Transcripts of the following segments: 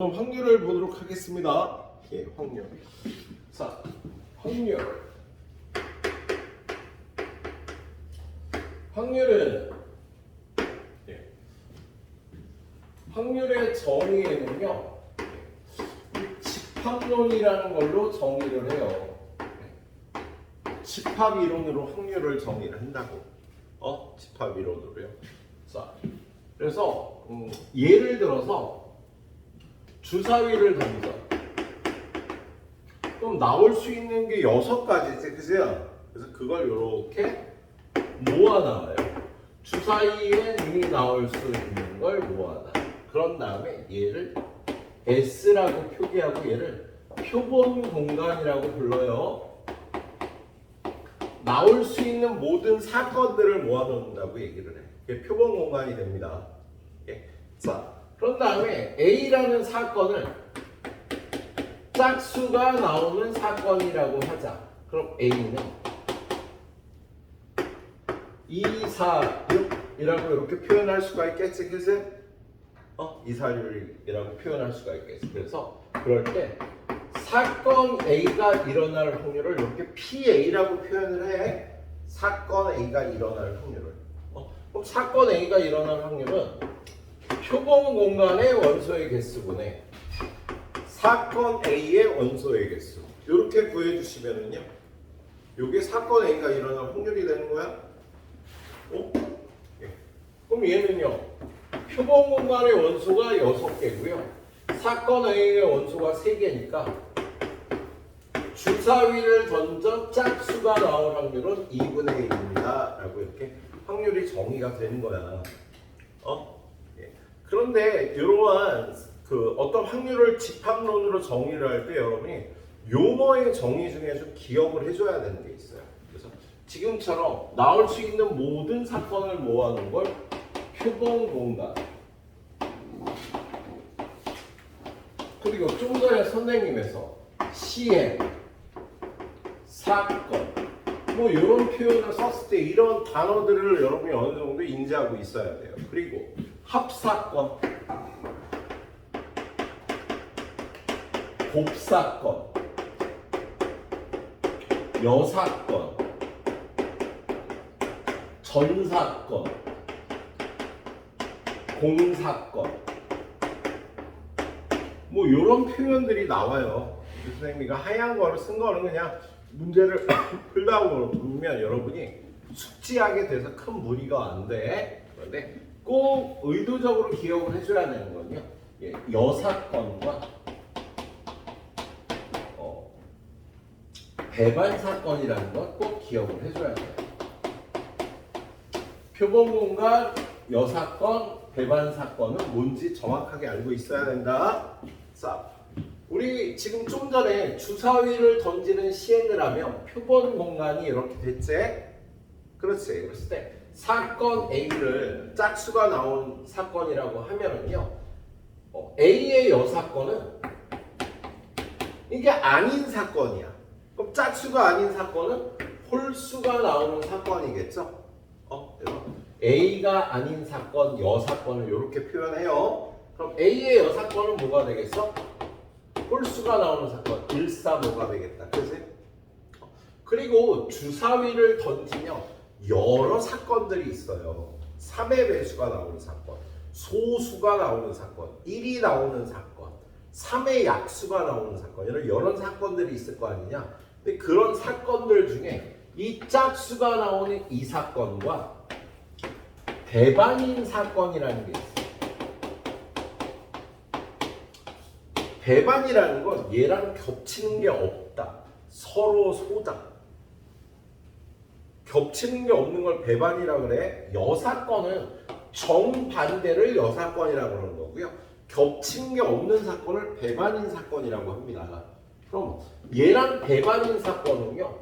그럼 확률을 보도록 하겠습니다. 예, 확률. 자, 확률. 확률은 확률의 정의에는요, 집합론이라는 걸로 정의를 해요. 집합 이론으로 확률을 정의를 한다고. 집합 이론으로요. 자, 그래서 예를 들어서 주사위를 던져. 그럼 나올 수 있는 게 6가지지, 그죠? 그래서 그걸 이렇게 모아 나와요. 주사위에 이미 나올 수 있는 걸 모아놔. 그런 다음에 얘를 S라고 표기하고 얘를 표본 공간이라고 불러요. 나올 수 있는 모든 사건들을 모아놓는다고 얘기를 해. 이게 표본 공간이 됩니다. 자, 그런 다음에 A라는 사건을 짝수가 나오는 사건이라고 하자. 그럼 A는 2, 4, 6이라고 이렇게 표현할 수가 있겠지, 그치? 2, 4, 6이라고 표현할 수가 있겠지. 그래서 그럴 때 사건 A가 일어날 확률을 이렇게 PA라고 표현을 해. 사건 A가 일어날 확률을. 그럼 사건 A가 일어날 확률은 표본 공간의 원소의 개수분의 사건 A의 원소의 개수. 이렇게 구해주시면은요, 이게 사건 A가 일어날 확률이 되는 거야. 그럼 얘는요, 표본 공간의 원소가 6개고요, 사건 A의 원소가 3개니까 주사위를 던져 짝수가 나올 확률은 2분의 1입니다. 라고 이렇게 확률이 정의가 되는 거야. 그런데 이러한 어떤 확률을 집합론으로 정의를 할 때 여러분이 용어의 정의 중에 좀 기억을 해줘야 되는 게 있어요. 그래서 지금처럼 나올 수 있는 모든 사건을 모아놓은 걸 표본 공간. 그리고 좀 전에 선생님에서 시행, 사건, 뭐 이런 표현을 썼을 때 이런 단어들을 여러분이 어느 정도 인지하고 있어야 돼요. 그리고 합사건, 곱사건, 여사건, 전사건, 공사건, 뭐 이런 표현들이 나와요. 선생님이 하얀 거를 쓴 거는 그냥 문제를 풀다고 보면 여러분이 숙지하게 돼서 큰 무리가 안 돼. 그런데 꼭 의도적으로 기억을 해줘야 되는 건요, 여사건과 배반 사건이라는 걸 꼭 기억을 해줘야 돼요. 표본 공간, 여사건, 배반 사건은 뭔지 정확하게 알고 있어야 된다. 자, 우리 지금 좀 전에 주사위를 던지는 시행을 하면 표본 공간이 이렇게 됐지? 그렇지. 그랬을 때 사건 A를 짝수가 나온 사건이라고 하면은요, A의 여사건은 이게 아닌 사건이야. 그럼 짝수가 아닌 사건은 홀수가 나오는 사건이겠죠? A가 아닌 사건, 여사건을 이렇게 표현해요. 그럼 A의 여사건은 뭐가 되겠어? 홀수가 나오는 사건, 135가 되겠다. 그치? 그리고 주사위를 던지면 여러 사건들이 있어요. 3의 배수가 나오는 사건, 소수가 나오는 사건, 1이 나오는 사건, 3의 약수가 나오는 사건, 이런 여러 사건들이 있을 거 아니냐? 근데 그런 사건들 중에 이 짝수가 나오는 이 사건과 배반인 사건이라는 게 있어요. 배반이라는 건 얘랑 겹치는 게 없다. 서로 소다. 겹치는 게 없는 걸 배반이라고 그래. 여사건은 정반대를 여사건이라고 그러는 거고요, 겹치는 게 없는 사건을 배반인 사건이라고 합니다. 그럼 얘랑 배반인 사건은요,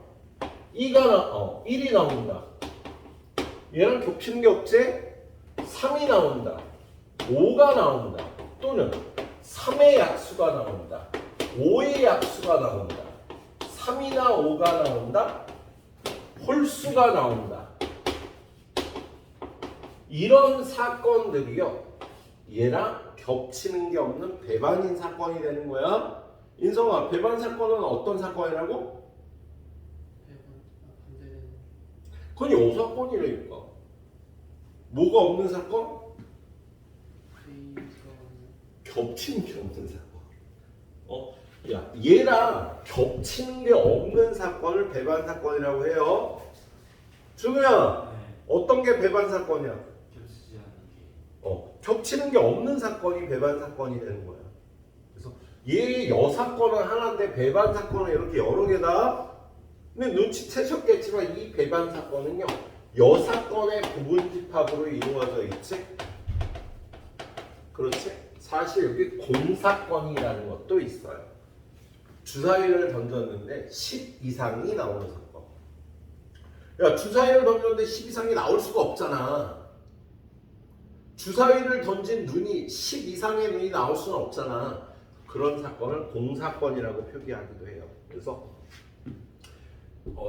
1이 나온다. 얘랑 겹치는 게 없지? 3이 나온다. 5가 나온다. 또는 3의 약수가 나온다. 5의 약수가 나온다. 3이나 5가 나온다. 홀수가 나온다. 이런 사건들이요, 얘랑 겹치는 게 없는 배반인 사건이 되는 거야. 인성아, 배반 사건은 어떤 사건이라고? 그건 여사건이라니까. 뭐가 없는 사건? 겹치는 게 없는 사건. 야, 얘랑 겹치는 게 없는 사건을 배반 사건이라고 해요. 준우야, 네. 어떤 게 배반 사건이야? 겹치지 않는 게. 겹치는 게 없는 사건이 배반 사건이 되는 거야. 그래서 얘 여사건은 하나인데 배반 사건은 이렇게 여러 개다. 근데 눈치채셨겠지만 이 배반 사건은요, 여사건의 부분 집합으로 이루어져 있지. 그렇지? 사실 여기 공사건이라는 것도 있어요. 주사위를 던졌는데 10 이상이 나오는 사건. 야, 주사위를 던졌는데 10 이상이 나올 수가 없잖아. 주사위를 던진 눈이 10 이상의 눈이 나올 수는 없잖아. 그런 사건을 공사건이라고 표기하기도 해요. 그래서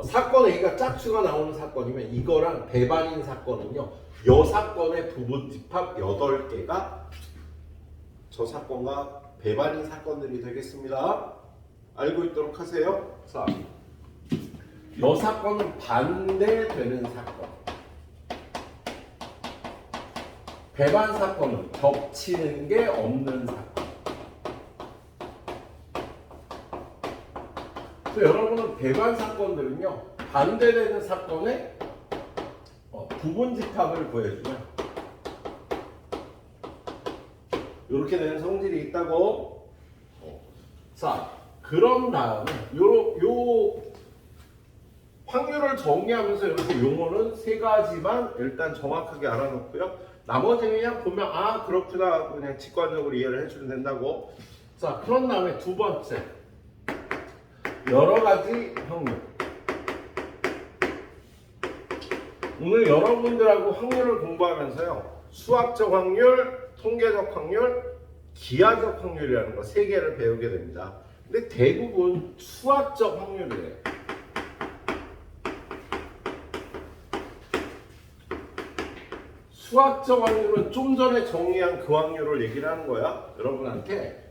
사건 A가 짝수가 나오는 사건이면 이거랑 배반인 사건은요, 여사건의 부분 집합 8개가 저 사건과 배반인 사건들이 되겠습니다. 알고 있도록 하세요. 자, 여사건은 반대되는 사건, 배반 사건은 겹치는 게 없는 사건. 여러분은 배반 사건들은요, 반대되는 사건의 부분 집합을 구해주면 이렇게 되는 성질이 있다고. 자, 그런 다음에 요 확률을 정리하면서 이렇게 용어는 세 가지만 일단 정확하게 알아놓고요. 나머지는 그냥 보면 아 그렇구나 하고 그냥 직관적으로 이해를 해주면 된다고. 자, 그런 다음에 두 번째, 여러 가지 확률. 오늘 여러분들하고 확률을 공부하면서요, 수학적 확률, 통계적 확률, 기하적 확률이라는 거 세 개를 배우게 됩니다. 근데 대부분 수학적 확률이에요. 수학적 확률은 좀 전에 정리한 그 확률을 얘기를 하는 거야. 여러분한테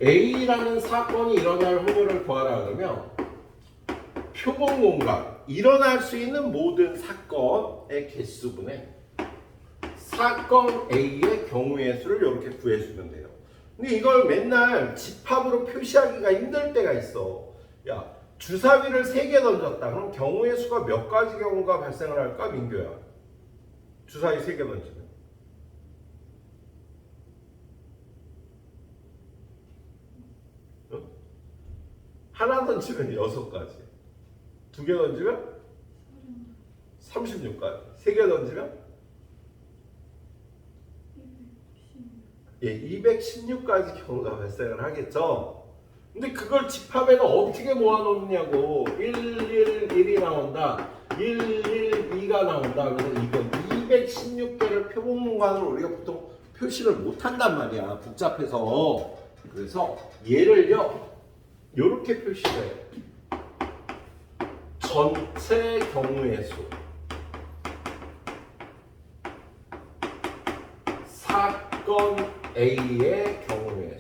A라는 사건이 일어날 확률을 구하라 그러면 표본 공간, 일어날 수 있는 모든 사건의 개수분의 사건 A의 경우의 수를 이렇게 구해주면 돼요. 근데 이걸 맨날 집합으로 표시하기가 힘들 때가 있어. 야, 주사위를 3개 던졌다. 그럼 경우의 수가 몇 가지 경우가 발생을 할까, 민규야? 주사위 3개 던지면. 하나 던지면 6가지. 2개 던지면 36가지. 3개 던지면 216가지 경우가 발생을 하겠죠. 근데 그걸 집합에는 어떻게 모아놓느냐고. 111이 나온다. 112가 나온다. 그래서 이건 216개를 표본 공간으로 우리가 보통 표시를 못한단 말이야. 복잡해서. 그래서 얘를요, 이렇게 표시해요. 전체 경우의 수, 사건 A의 경우의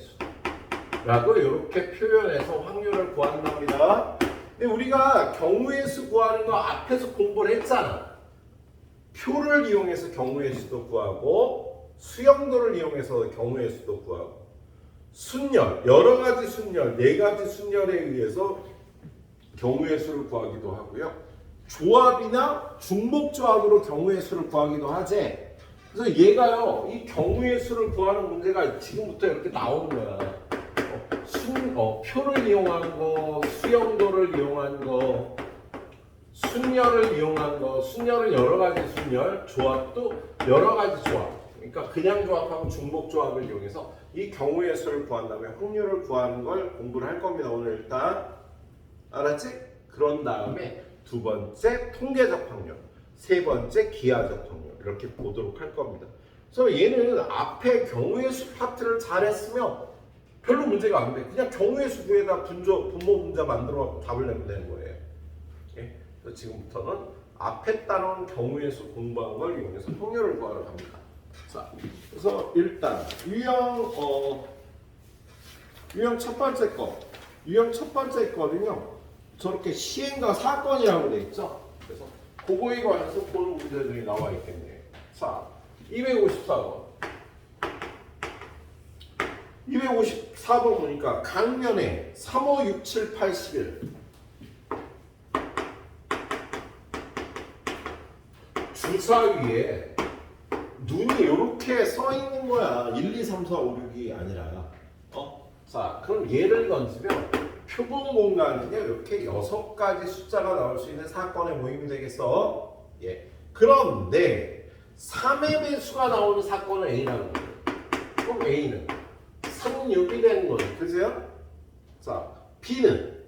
수라고 이렇게 표현해서 확률을 구한답니다. 근데 우리가 경우의 수 구하는 거 앞에서 공부를 했잖아. 표를 이용해서 경우의 수도 구하고 수영도를 이용해서 경우의 수도 구하고 순열, 여러 가지 순열, 4가지 순열에 의해서 경우의 수를 구하기도 하고요. 조합이나 중복조합으로 경우의 수를 구하기도 하지. 그래서 얘가요, 이 경우의 수를 구하는 문제가 지금부터 이렇게 나오는 거야. 표를 이용한 거, 수영도를 이용한 거, 순열을 이용한 거, 순열은 여러 가지 순열, 조합도 여러 가지 조합. 그러니까 그냥 조합하고 중복 조합을 이용해서 이 경우의 수를 구한 다음에 확률을 구하는 걸 공부를 할 겁니다. 오늘 일단 알았지? 그런 다음에 두 번째 통계적 확률, 세 번째 기하적 확률 이렇게 보도록 할 겁니다. 그래서 얘는 앞에 경우의 수 파트를 잘했으면 별로 문제가 안 돼. 그냥 경우의 수 구에다 분모 분자 만들어 갖고 답을 내면 되는 거예요. 예? 그래서 지금부터는 앞에 따른 경우의 수 공부한 걸 이용해서 확률을 구하러 갑니다. 자, 그래서 일단 유형 첫 번째 거, 유형 첫 번째 거는요 저렇게 시행과 사건이라고 돼 있죠. 그래서 그거에 관해서 볼 문제들이 나와 있겠네요. 자, 254번. 254번 보니까 강면에 3, 5, 6, 7, 8, 11 주사 위에 눈이 이렇게 써 있는 거야. 1, 2, 3, 4, 5, 6이 아니라. 자, 그럼 예를 던지면 표본 공간은요 이렇게 6가지 숫자가 나올 수 있는 사건의 모임이 되겠어. 예. 그런데 3의 배수가 나오는 사건은 A라는 거예요. 그럼 A는 3, 6이 되는 거죠. 그죠? 자, B는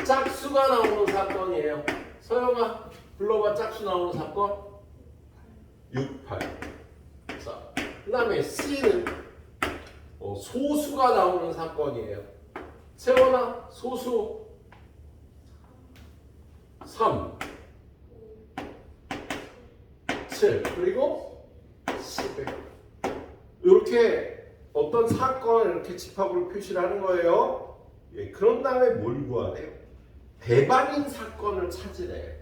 짝수가 나오는 사건이에요. 서영아, 불러봐. 짝수 나오는 사건. 6, 8. 자, 그 다음에 C는 소수가 나오는 사건이에요. 세원아, 소수 3, 7, 그리고 11. 이렇게 어떤 사건을 이렇게 집합으로 표시를 하는 거예요. 예, 그런 다음에 뭘 구하래요? 배반인 사건을 찾으래.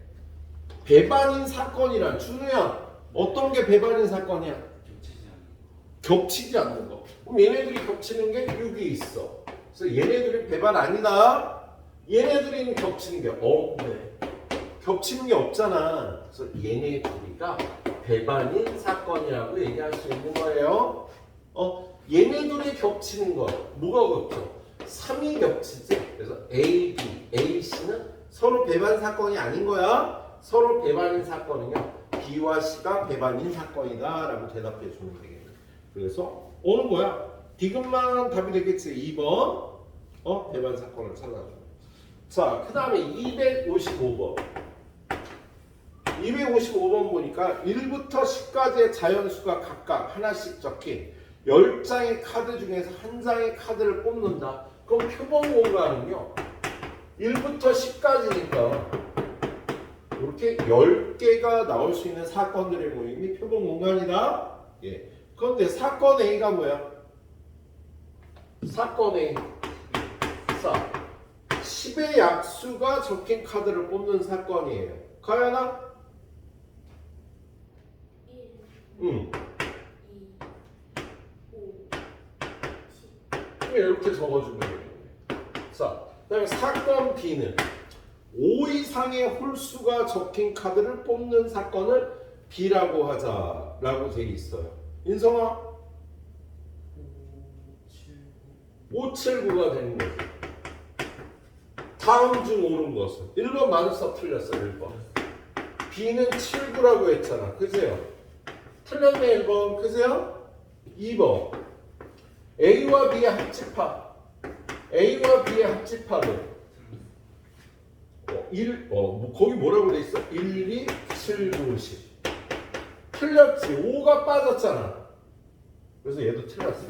배반인 사건이란 준우야, 어떤 게 배반인 사건이야? 겹치지 않는 거. 그럼 얘네들이 겹치는 게 6이 있어. 그래서 얘네들이 배반 아니다. 얘네들이 겹치는 게 없네. 겹치는 게 없잖아. 그래서 얘네 둘이가 배반인 사건이라고 얘기할 수 있는 거예요. 얘네들이 겹치는 거 뭐가 겹쳐? 3이 겹치지. 그래서 A, B, A, C는 서로 배반 사건이 아닌 거야. 서로 배반인 사건은요 B와 C가 배반인 사건이다 라고 대답해 주면 되겠네. 그래서 오는 거야. 디귿만 답이 되겠지. 2번 배반 사건을 찾아줘. 자, 그 다음에 255번. 255번 보니까 1부터 10까지의 자연수가 각각 하나씩 적힌 10장의 카드 중에서 한 장의 카드를 뽑는다. 그럼 표본 공간은요 1부터 10까지니까 이렇게 10개가 나올 수 있는 사건들의 모임이 표본 공간이다. 예. 그런데 사건 A가 뭐야? 사건 A. 자, 10의 약수가 적힌 카드를 뽑는 사건이에요. 가연아? 1, 2, 5, 10. 이렇게 적어주면 되겠네. 자, 그 다음에 사건 B는 5 이상의 홀수가 적힌 카드를 뽑는 사건을 B라고 하자라고 되어 있어요. 인성아? 5, 7, 9가 되는 거죠. 다음 중 옳은 것은 1번 마누사 틀렸어. 1번 B는 7, 9라고 했잖아. 그세요? 틀렸네. 1번 그세요? 2번 A와 B의 합집합. A와 B의 합집합은 거기 뭐라고 돼 있어? 1, 2, 7, 9, 10. 틀렸지. 5가 빠졌잖아. 그래서 얘도 틀렸어.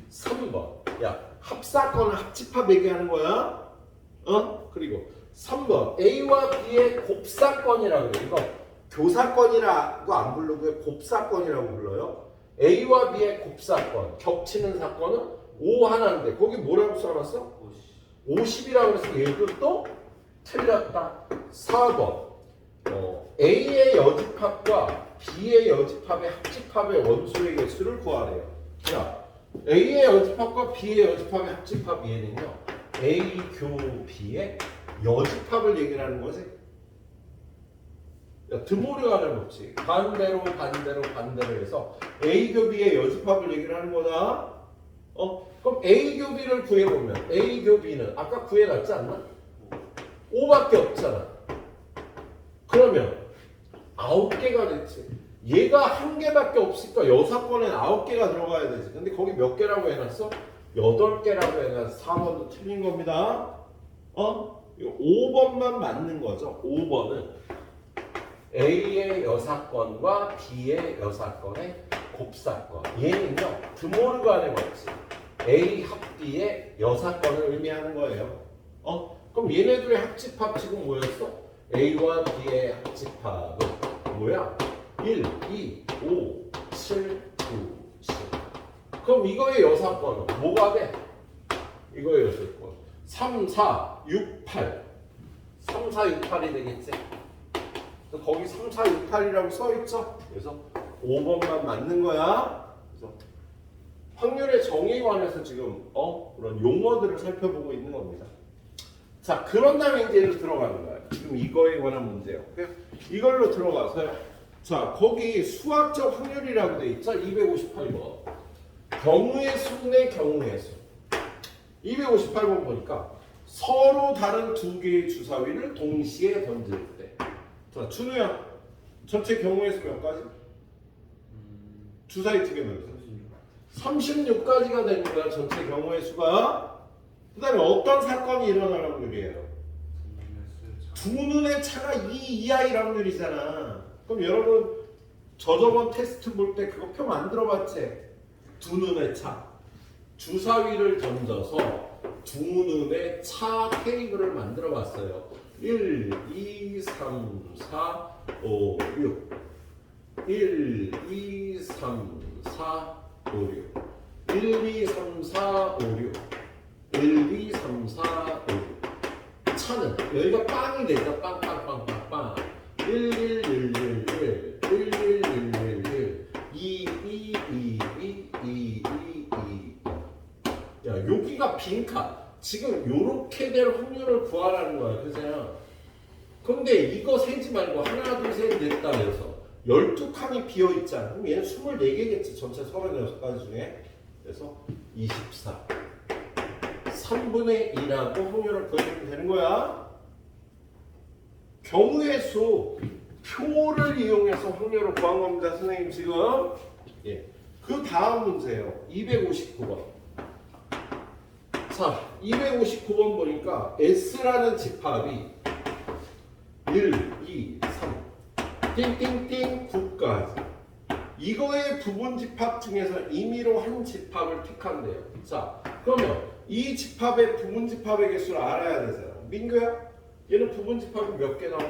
3번. 야, 합사건을 합집합 얘기하는 거야. 그리고 3번. A와 B의 곱사건이라고 그래. 이거 교사건이라고 안 부르고요. 곱사건이라고 불러요. A와 B의 곱사건. 겹치는 사건은 5 하나인데 거기 뭐라고 써놨어? 50이라고 해서 얘도 또 틀렸다. 4번. A의 여집합과 B의 여집합의 합집합의 원소의 개수를 구하래요. 자, A의 여집합과 B의 여집합의 합집합 얘는요. A 교 B의 여집합을 얘기를 하는 거지. 야, 드모르가 하는 거지. 반대로 해서 A 교 B의 여집합을 얘기를 하는 거다. 그럼 A 교 B를 구해보면 A 교 B는 아까 구해놨지 않나? 5밖에 없잖아. 그러면 9개가 됐지. 얘가 1개밖에 없으니까 여사건엔 9개가 들어가야 되지. 근데 거기 몇 개라고 해놨어? 8개라고 해놔서 4번도 틀린 겁니다. 이거 5번만 맞는 거죠. 5번은 A의 여사건과 B의 여사건의 곱사건. 얘는요 드모르간의 법칙. A 합 B의 여사건을 의미하는 거예요. 그럼 얘네들의 합집합 지금 뭐였어? A와 B의 합집합은 뭐야? 1, 2, 5, 7, 그럼 이거의 여사건은 뭐가 돼? 이거의 여사건 3, 4, 6, 8 3, 4, 6, 8이 되겠지? 거기 3, 4, 6, 8이라고 써있죠? 그래서 5번만 맞는 거야. 그래서 확률의 정의에 관해서 지금 그런 용어들을 살펴보고 있는 겁니다. 자, 그런 다음에 이제 얘로 들어가는 거야. 지금 이거에 관한 문제예요. 이걸로 들어가서요. 자, 거기 수학적 확률이라고 돼 있죠? 258번. 경우의 수분의 경우의 수. 258번 보니까 서로 다른 두 개의 주사위를 동시에 던질 때. 자, 준우야. 전체 경우의 수 몇 가지? 주사위 두 개 던져. 36까지가 되는 거야. 전체 경우의 수가. 그 다음에 어떤 사건이 일어날 확률이에요? 두 눈의 차가 2 이하일 확률이잖아. 그럼 여러분 저번 테스트 볼 때 그거 표 만들어봤지? 두 눈의 차. 주사위를 던져서 두 눈의 차 테이블을 만들어봤어요. 1, 2, 3, 4, 5, 6 1, 2, 3, 4, 5, 6 1, 2, 3, 4, 5, 6 1, 2, 3, 4, 5, 6 차는 여기가 빵이 되죠. 빵빵빵빵빵 1, 1, 1, 1, 1 1, 1, 1, 1, 1 2, 2, 2, 2, 2, 2, 2 야, 여기가 빈칸. 지금 요렇게 될 확률을 구하라는 거야. 그죠? 근데 이거 세지 말고 하나, 둘, 셋, 넷 다 해서 12칸이 비어있잖아. 그럼 얘는 24개겠지. 전체 36가지 중에. 그래서 24 3분의 2라고 확률을 구해주면 되는 거야. 경우의 수 표를 이용해서 확률을 구한 겁니다. 선생님 지금. 예. 그 다음 문제예요. 259번. 자, 259번 보니까 S라는 집합이 1, 2, 3 띵띵띵 9까지 이거의 부분 집합 중에서 임의로 한 집합을 택한대요. 자, 그러면 이 집합의 부분 집합의 개수를 알아야 되잖아. 민규야, 얘는 부분 집합이 몇 개 나와?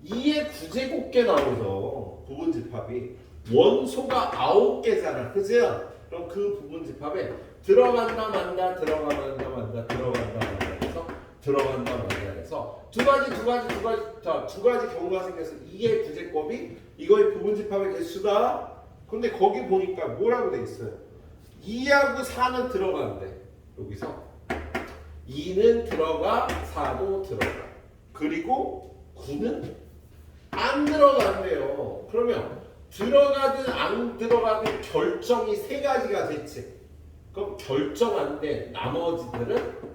2의 9제곱개 나오죠. 부분 집합이 원소가 9개잖아. 그죠? 그럼 그 부분 집합에 들어간다 만다 들어간다 만다 들어간다 만다 해서 들어간다 만다 해서 두 가지 경우가 생겨서 2의 9제곱이 이거의 부분 집합의 개수다. 근데 거기 보니까 뭐라고 돼 있어요? 2하고 4는 들어간대. 여기서 2는 들어가 4도 들어가. 그리고 9는 안 들어간대요. 그러면 들어가든 안 들어가든 결정이 세 가지가 됐지. 그럼 결정 안 된 나머지들은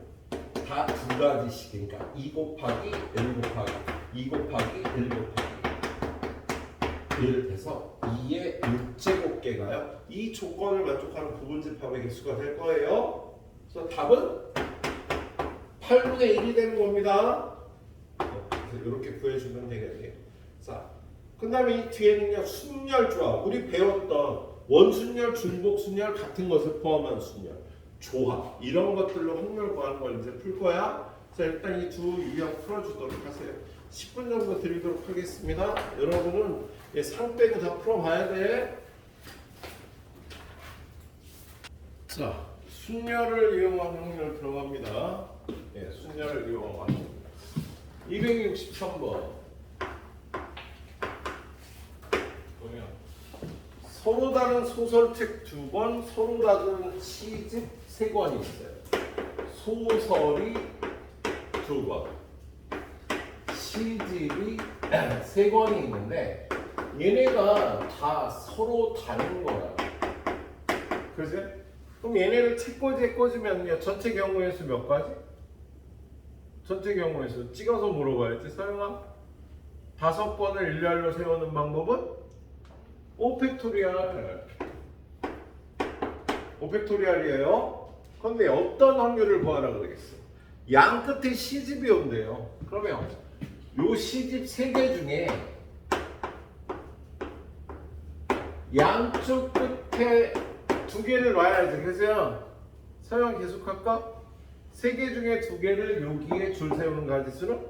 다 두 가지씩이니까 2 곱하기 1 곱하기 2 곱하기 1 곱하기 1 해서 2의 6제곱개가요. 이 조건을 만족하는 부분 집합의 개수가 될 거예요. 그래서 답은 8분의 1이 되는 겁니다. 이렇게 구해주면 되겠네요. 자, 그 다음에 이 뒤에는요, 순열 조합. 우리 배웠던 원순열, 중복순열 같은 것을 포함한 순열, 조합 이런 것들로 확률 구하는 걸 이제 풀 거야. 자, 일단 이 두 유형 풀어주도록 하세요. 10분 정도 드리도록 하겠습니다. 여러분은 상 빼고 다 풀어봐야 돼. 자, 순열을 이용한 확률 들어갑니다. 네, 순열을 이용한 확률. 263번. 서로 다른 소설책 2권, 서로 다른 시집 3권이 있어요. 소설이 2권, 시집이 3권이 있는데 얘네가 다 서로 다른 거야. 그지? 그럼 얘네를 책꽂이에 꽂으면요, 전체 경우의 수 몇 가지? 전체 경우의 수 찍어서 물어봐야지. 서영아, 5번을 일렬로 세우는 방법은? 5팩토리얼. 5팩토리얼이에요. 그런데 어떤 확률을 구하라고 그러겠어? 양 끝에 시집이 온대요. 그러면 요 시집 3개 중에 양쪽 끝에 2개를 놔야지. 그죠? 서영 계속할까? 3개 중에 2개를 여기에 줄 세우는 가지수는?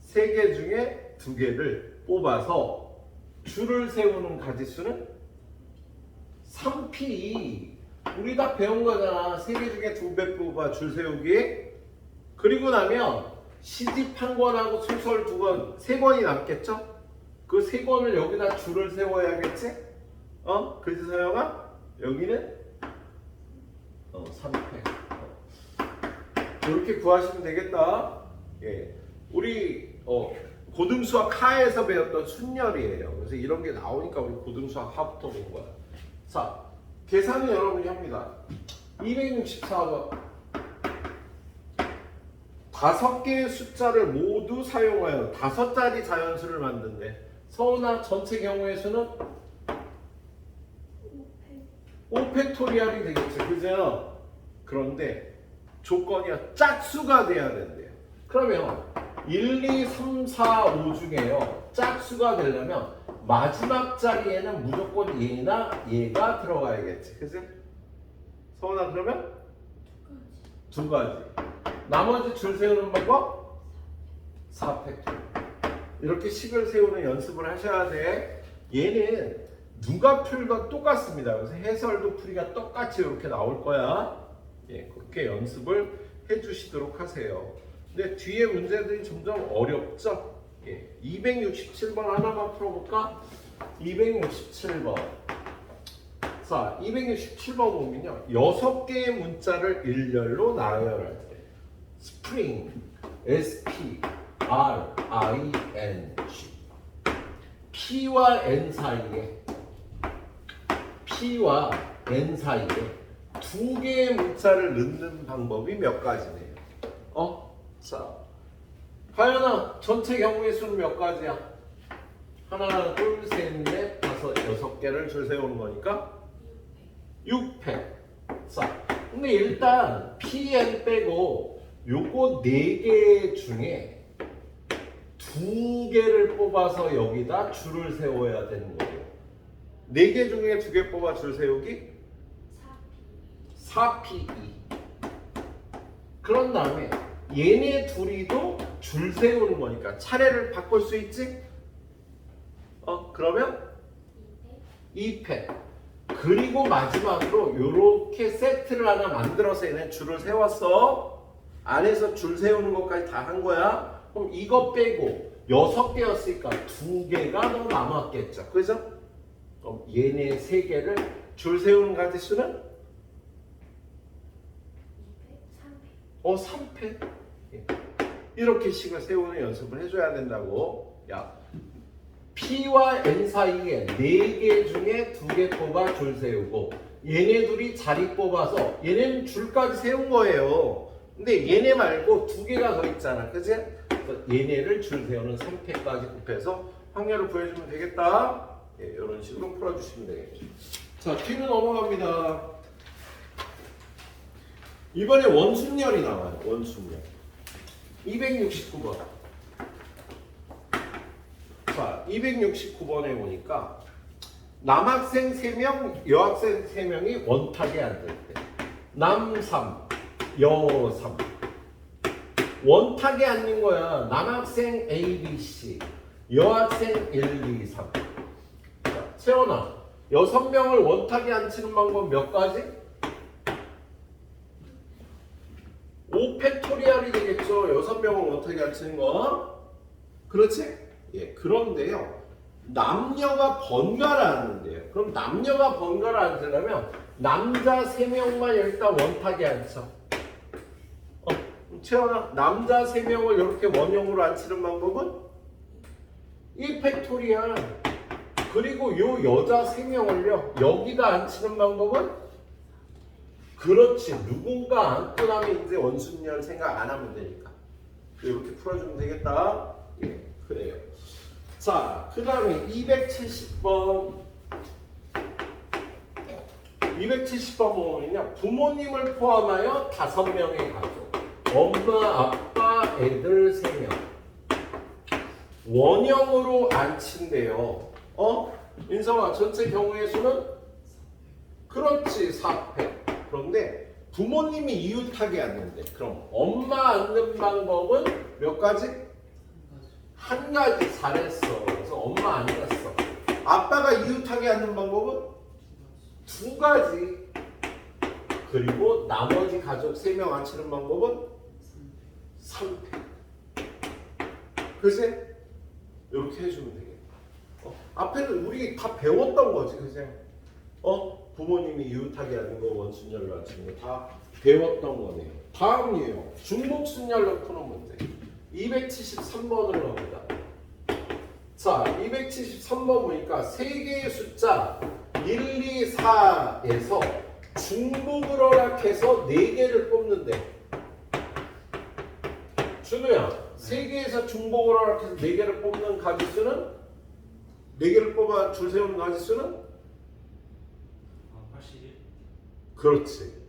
3개 중에 2개를 뽑아서 줄을 세우는 가지수는 3p. 우리 다 배운 거잖아. 3개 중에 2배 뽑아 줄 세우기. 그리고 나면 시집 한 권하고 소설 2권, 3권이 남겠죠? 그 3권을 여기다 줄을 세워야겠지? 그지 서영아? 여기는 3패. 이렇게 구하시면 되겠다. 예, 우리 고등수학 하에서 배웠던 순열이에요. 그래서 이런 게 나오니까 우리 고등수학 하부터 본 거야. 자, 계산은 여러분이 합니다. 264번. 5개의 숫자를 모두 사용하여 5자리 자연수를 만든대. 서은아, 전체 경우의 수는 5팩토리얼이 되겠지, 그죠? 그런데 조건이야, 짝수가 돼야 된대요. 그러면 1, 2, 3, 4, 5 중에요, 짝수가 되려면 마지막 자리에는 무조건 얘나 얘가 들어가야겠지, 그지? 서은아, 그러면 2가지. 나머지 줄 세우는 방법 4팩토리얼. 이렇게 식을 세우는 연습을 하셔야 돼. 얘는 누가 풀건 똑같습니다. 그래서 해설도 풀이가 똑같이 이렇게 나올 거야. 예, 그렇게 연습을 해주시도록 하세요. 근데 뒤에 문제들이 점점 어렵죠? 예, 267번 하나만 풀어볼까? 267번. 자, 267번 보면요, 6개의 문자를 일렬로 나열할 때 스프링, SP, R, I, N, G. P와 N 사이에 두 개의 문자를 넣는 방법이 몇 가지네요. 자, 하연아, 전체 경우의 수는 몇 가지야? 하나, 둘, 셋, 넷, 다섯, 6개를 줄 세우는 거니까 6팩. 자, 근데 일단 P, N 빼고 요거 4개 중에 2개를 뽑아서 여기다 줄을 세워야 되는 거예요. 4개 중에 2개 뽑아 줄 세우기 4P2. 그런 다음에 얘네 둘이도 줄 세우는 거니까 차례를 바꿀 수 있지? 그러면 2패. 그리고 마지막으로 요렇게 세트를 하나 만들어서 얘네 줄을 세웠어. 안에서 줄 세우는 것까지 다 한 거야. 그럼 이거 빼고 6개였으니까 2개가 더 남았겠죠. 그죠? 그럼 얘네 3개를 줄 세우는 가지수는 3패. 예. 이렇게 식을 세우는 연습을 해줘야 된다고. 야, P와 N 사이에 4개 중에 2개 뽑아 줄 세우고 얘네 둘이 자리 뽑아서 얘네는 줄까지 세운 거예요. 근데 얘네 말고 2개가 더 있잖아, 그치? 그래서 얘네를 줄 세우는 3패까지 곱해서 확률을 구해주면 되겠다. 예, 이런 식으로 풀어주시면 되겠죠. 자, 뒤로 넘어갑니다. 이번에 원순열이 나와요. 원순열. 269번. 자, 269번에 보니까 남학생 3명, 여학생 3명이 원탁에 앉을 때 남 3, 여 3. 원탁에 앉는 거야. 남학생 A, B, C, 여학생 1, 2, 3. 자, 채원아, 6명을 원탁에 앉히는 방법 몇 가지? 5팩토리얼이 되겠죠. 6명을 원탁에 앉히는 거. 그렇지? 예, 그런데요, 남녀가 번갈아 앉는데요. 그럼 남녀가 번갈아 앉으려면 남자 3명만 일단 원탁에 앉혀. 채원아, 남자 3명을 이렇게 원형으로 앉히는 방법은 1팩토리얼. 그리고 요 여자 3명을요 여기다 앉히는 방법은, 그렇지, 누군가 앉고 나면 이제 원순열 생각 안 하면 되니까 이렇게 풀어주면 되겠다. 예, 그래요. 자, 그 다음에 270번. 270번 보면요, 부모님을 포함하여 5명의 가족, 엄마, 아빠, 애들 3명 원형으로 앉힌대요. 인성아, 전체 경우의 수는? 그렇지, 4패. 그런데 부모님이 이웃하게 앉는데, 그럼 엄마 앉는 방법은 몇 가지? 한 가지. 잘했어. 그래서 엄마 앉았어. 아빠가 이웃하게 하는 방법은 두 가지. 그리고 나머지 가족 3명 앉히는 방법은 3패. 글쎄 이렇게 해주면 되겠다. 앞에는 우리 다 배웠던 거지, 글쎄. 부모님이 이웃하게 하는 거, 원순열로 앉히는 거 다 배웠던 거네요. 다음이에요. 중복순열로 푸는 문제. 273번으로 갑니다. 자, 273번 보니까 세 개의 숫자 1, 2, 4에서 중복을 허락해서 4개를 뽑는데, 준우야, 3개에서 중복을 허락해서 4개를 뽑는 가지수는 4개를 뽑아 줄 세우는 가지수는 81. 그렇지.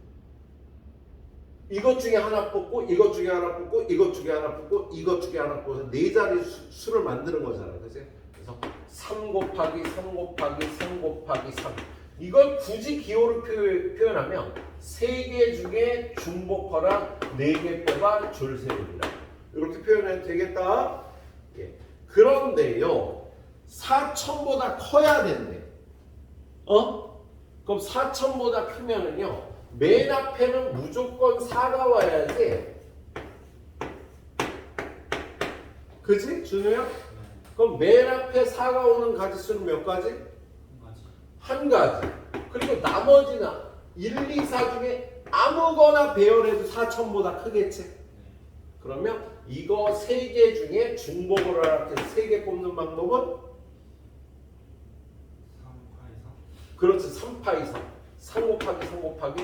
이것 중에 하나 뽑고 이것 중에 하나 뽑고 이것 중에 하나 뽑고 이것 중에 하나 뽑아서 4자리 수를 만드는 거잖아. 그치? 그래서 3 곱하기 3 곱하기 3 곱하기 3. 이걸 굳이 기호로 표현하면 3개 중에 중복허락 4개 뽑아 줄 세웁니다. 이렇게 표현해도 되겠다. 예. 그런데요, 4천보다 커야 된대. 그럼 4천보다 크면은요, 맨 앞에는 무조건 4가 와야지. 그지? 준우야? 그럼 맨 앞에 4가 오는 가지수는 몇 가지? 한 가지. 그리고 나머지는 1, 2, 4 중에 아무거나 배열해도 4천보다 크겠지? 그러면 이거 3개 중에 중복을 허락해서 3개 뽑는 방법은? 3파이 3. 그렇지, 3파 이상. 3 곱하기 3 곱하기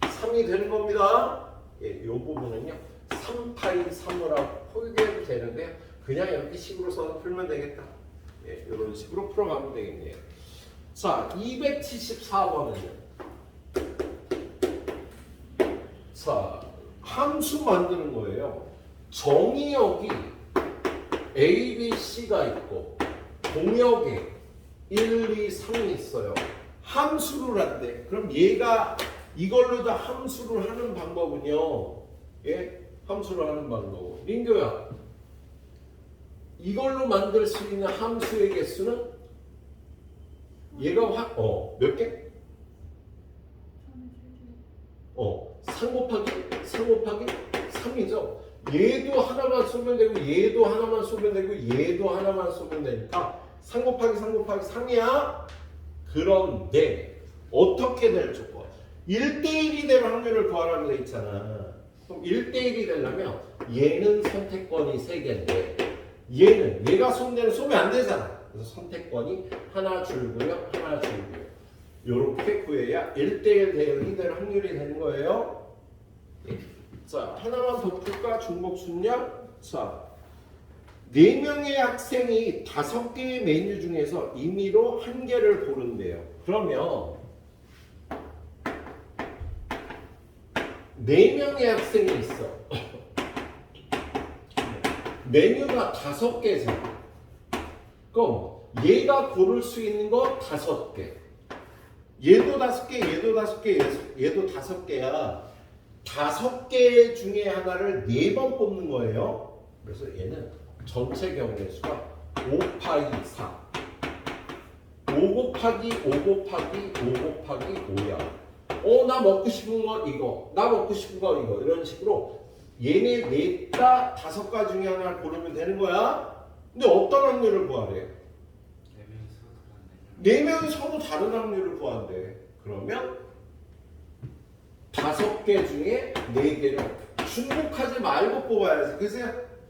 3이 되는 겁니다. 예, 이 부분은요 3파이 3으로 포기해도 되는데 그냥 이렇게 식으로 써서 풀면 되겠다. 예, 이런 식으로 풀어가면 되겠네요. 자, 274번은요. 자, 함수 만드는 거예요. 정의역이 A, B, C가 있고 동역에 1, 2, 3이 있어요. 함수를 한대. 그럼 얘가 이걸로 다 함수를 하는 방법은요. 예? 함수를 하는 방법. 민규야. 이걸로 만들 수 있는 함수의 개수는 얘가 몇 개? 3 곱하기 3 곱하기 3이죠. 얘도 하나만 쏘면 되고 얘도 하나만 쏘면 되고 얘도 하나만 쏘면 되니까 3 곱하기 3 곱하기 3이야. 그런데 어떻게 될 조건? 1대1이 될 확률을 구하라고 돼 있잖아. 그럼 1대1이 되려면 얘는 선택권이 3개인데 얘가 쏘면 안 되잖아. 그래서 선택권이 하나 줄고요, 하나 줄고요. 이렇게 구해야 1대1 대응이 될 확률이 되는 거예요. 자, 하나만 더 풀까? 중복순열. 자, 4명의 학생이 5개의 메뉴 중에서 임의로 1개를 고른대요. 그러면 4명의 학생이 있어. 메뉴가 5개잖아. 그럼 얘가 고를 수 있는 거 5개. 얘도 5개, 얘도 5개, 얘도 5개야. 5개 중에 하나를 4번 뽑는 거예요. 그래서 얘는 전체 경우의 수가 5파이 4. 5 곱하기 5 곱하기 5 곱하기 5야. 나 먹고 싶은 거 이거, 나 먹고 싶은 거 이거, 이런 식으로 얘네 넷다 5가지 중에 하나를 고르면 되는 거야. 근데 어떤 확률을 구하래? 4명이 서로 다른 확률을 구한대. 그러면 5개 중에 4개를 중복하지 말고 뽑아야지. 그래서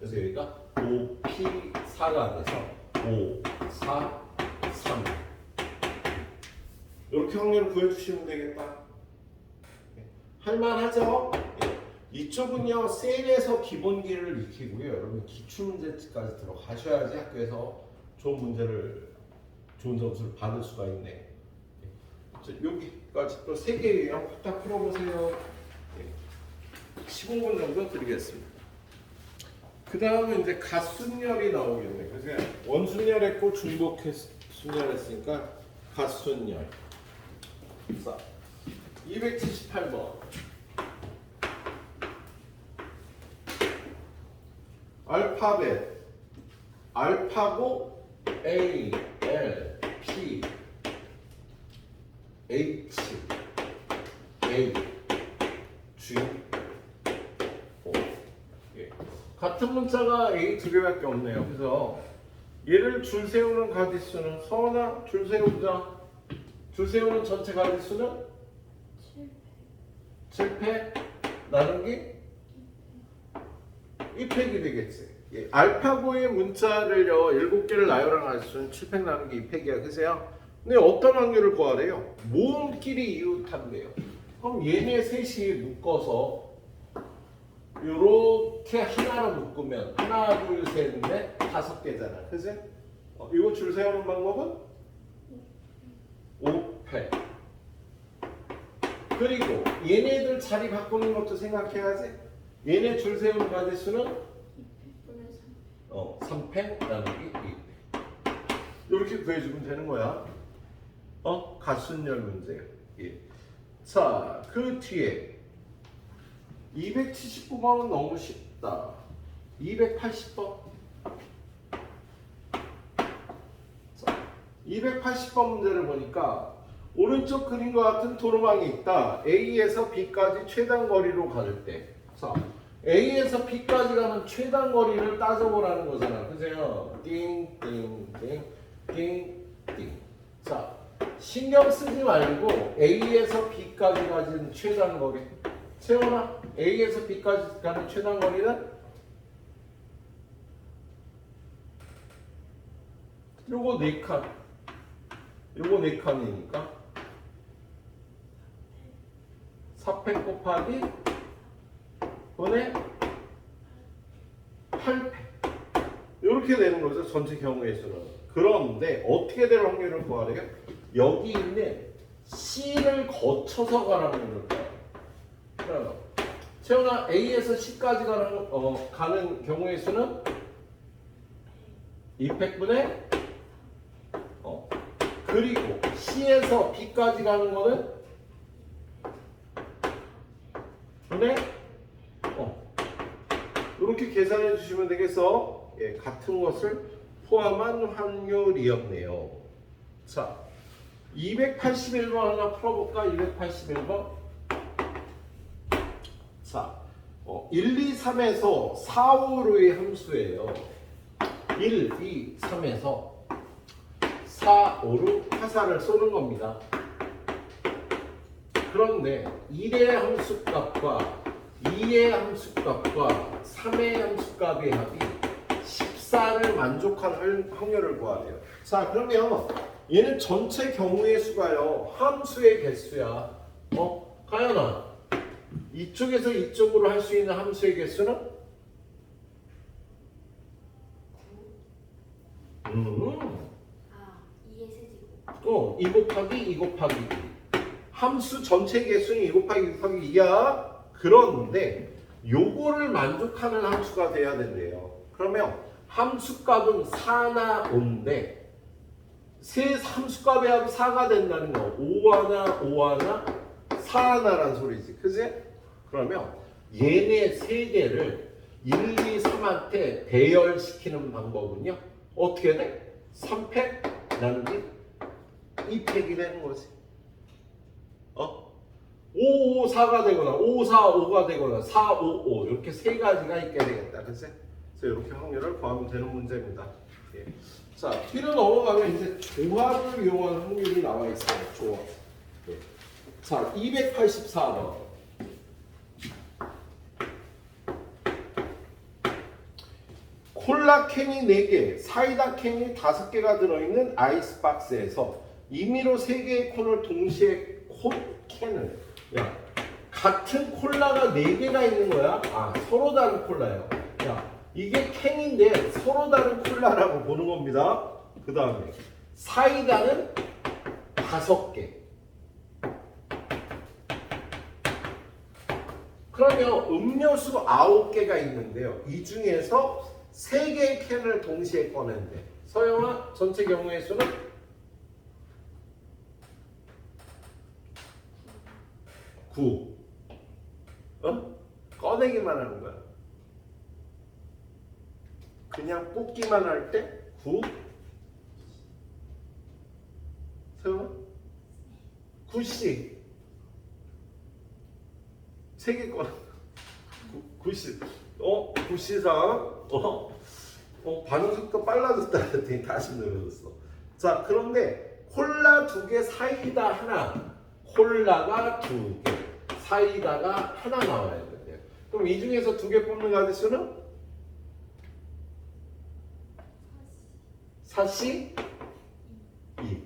여기가 5P4가 돼서 5, 4, 3 이렇게 확률을 구해주시면 되겠다. 할만하죠? 이쪽은요 셀에서 기본기를 익히고요. 여러분 기출문제까지 들어가셔야지 학교에서 좋은 점수를 받을 수가 있네. 자, 여기까지 또 3개 유형 딱 풀어보세요. 15분 정도 드리겠습니다. 그 다음에 이제 갓순열이 나오겠네. 그래서 원순열했고 중복순열했으니까 갓순열. 자, 278번. 알파벳. 알파고 A, L, P H A G O. 예. 같은 문자가 A 두 개밖에 없네요. 그래서 얘를 줄 세우는 가지수는 서원아 줄 세우자. 줄 세우는 전체 가지수는 7패 나누기 2팩이 되겠지. 예. 알파고의 문자를요 7개를 나열한 가지수는 7팩 나누기 2팩이야. 그세요? 근데 어떤 확률을 구하래요? 모음끼리 이웃한대요. 그럼 얘네 셋이 묶어서 요렇게 하나로 묶으면 하나 둘셋넷 5개잖아. 그지? 이거 줄 세우는 방법은 5패. 그리고 얘네들 자리 바꾸는 것도 생각해야지. 얘네 줄 세우는 가지수는 3패 나누기 2패. 이렇게 구해주면 되는 거야. 가순열 문제예요. 예. 자, 그 뒤에 279번은 너무 쉽다. 280번. 자, 280번 문제를 보니까 오른쪽 그림과 같은 도로망이 있다. A에서 B까지 최단 거리로 갈 때. 자, A에서 B까지 가는 최단 거리를 따져보라는 거잖아. 그죠? 띵띵띵 띵띵. 자, 신경 쓰지 말고 A에서 B까지 가진 최단 거리. 채원아, A에서 B까지 가는 최단 거리는 요거 4칸. 요거 4칸이니까 4패 곱하기 분의 8패. 이렇게 되는 거죠. 전체 경우의 수는. 그런데 어떻게 될 확률을 구하래요? 여기 있는 C를 거쳐서 가라는 거예요. 채원아, A에서 C까지 가는 경우의 수는 2팩분의 그리고 C에서 B까지 가는 거는 분의 이렇게 계산해 주시면 되겠어. 예, 같은 것을 포함한 확률이었네요. 자, 281번 하나 풀어볼까? 281번. 자, 1, 2, 3에서 4, 5로의 함수예요. 1, 2, 3에서 4, 5로 화살을 쏘는 겁니다. 그런데 1의 함수값과 2의 함수값과 3의 함수값의 합이 14를 만족한 확률을 구하래요. 자, 그러면 얘는 전체 경우의 수가요. 함수의 개수야. 가연아, 이쪽에서 이쪽으로 할 수 있는 함수의 개수는? 2의 세제곱. 2 곱하기 2 곱하기 2. 함수 전체 개수는 2 곱하기 2 곱하기 2야. 그런데 요거를 만족하는 함수가 돼야 된대요. 그러면 함수값은 4나 5인데 세 함수값의 합이 4가 된다는 거. 5 하나, 5 하나, 4 하나란 소리지. 그지? 그러면 얘네 세 개를 1, 2, 3한테 배열시키는 방법은요. 어떻게 돼? 3팩 나누기 2팩이 되는 거지. 5, 5, 4가 되거나 5, 4, 5가 되거나 4, 5, 5 이렇게 세 가지가 있게 되겠다. 그치? 그래서 이렇게 확률을 구하면 되는 문제입니다. 예. 자, 뒤로 넘어가면 이제 조합을 이용한 확률이 나와 있어요. 조합. 예. 자, 284번. 콜라 캔이 4개, 사이다 캔이 5개가 들어있는 아이스박스에서 임의로 3개의 콘을 동시에 캔을 같은 콜라가 4개가 있는 거야. 서로 다른 콜라예요. 이게 캔인데 서로 다른 콜라라고 보는 겁니다. 그 다음에 사이다는 5개. 그러면 음료수 9개가 있는데요. 이 중에서 3개의 캔을 동시에 꺼낸대. 서영아, 전체 경우의 수는? 9. 꺼내기만 하는 거야. 그냥 뽑기만 할 때 9. 태훈아? 9C. 3개 꺼라. 9C. 9C3. 반응 속도 빨라졌다 했더니 다시 늘어졌어. 자, 그런데 콜라 2개, 사이다 하나. 콜라가 2개, 사이다가 하나 나와야 돼요. 그럼 이 중에서 2개 뽑는 가지수는? 4C? 2.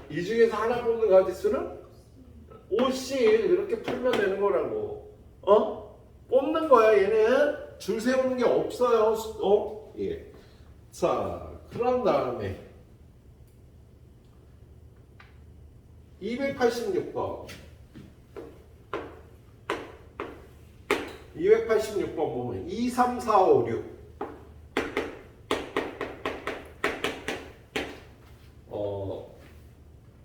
이 중에서 하나 뽑는 가지수는? 5C. 이렇게 풀면 되는 거라고. 뽑는 거야. 얘는 줄 세우는 게 없어요. 예. 자, 그런 다음에 286번. 286번 보면 2, 3, 4, 5, 6.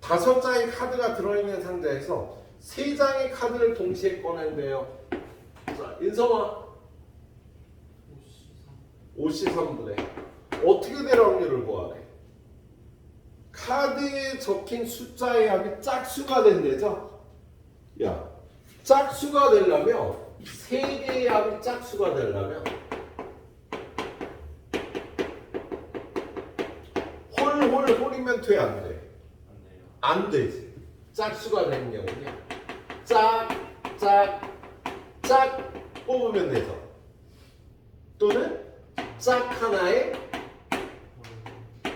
다섯 장의 카드가 들어있는 상자에서 세 장의 카드를 동시에 꺼낸대요. 자, 인성아. 5C3분의 어떻게 될 확률을 구하래? 카드에 적힌 숫자의 합이 짝수가 된대죠? 야, 짝수가 되려면 세 개의 합이 짝수가 되려면 홀이면 돼, 안 돼? 안 되지. 짝수가 되는 경우는 짝 뽑으면 돼서 또는 짝 하나에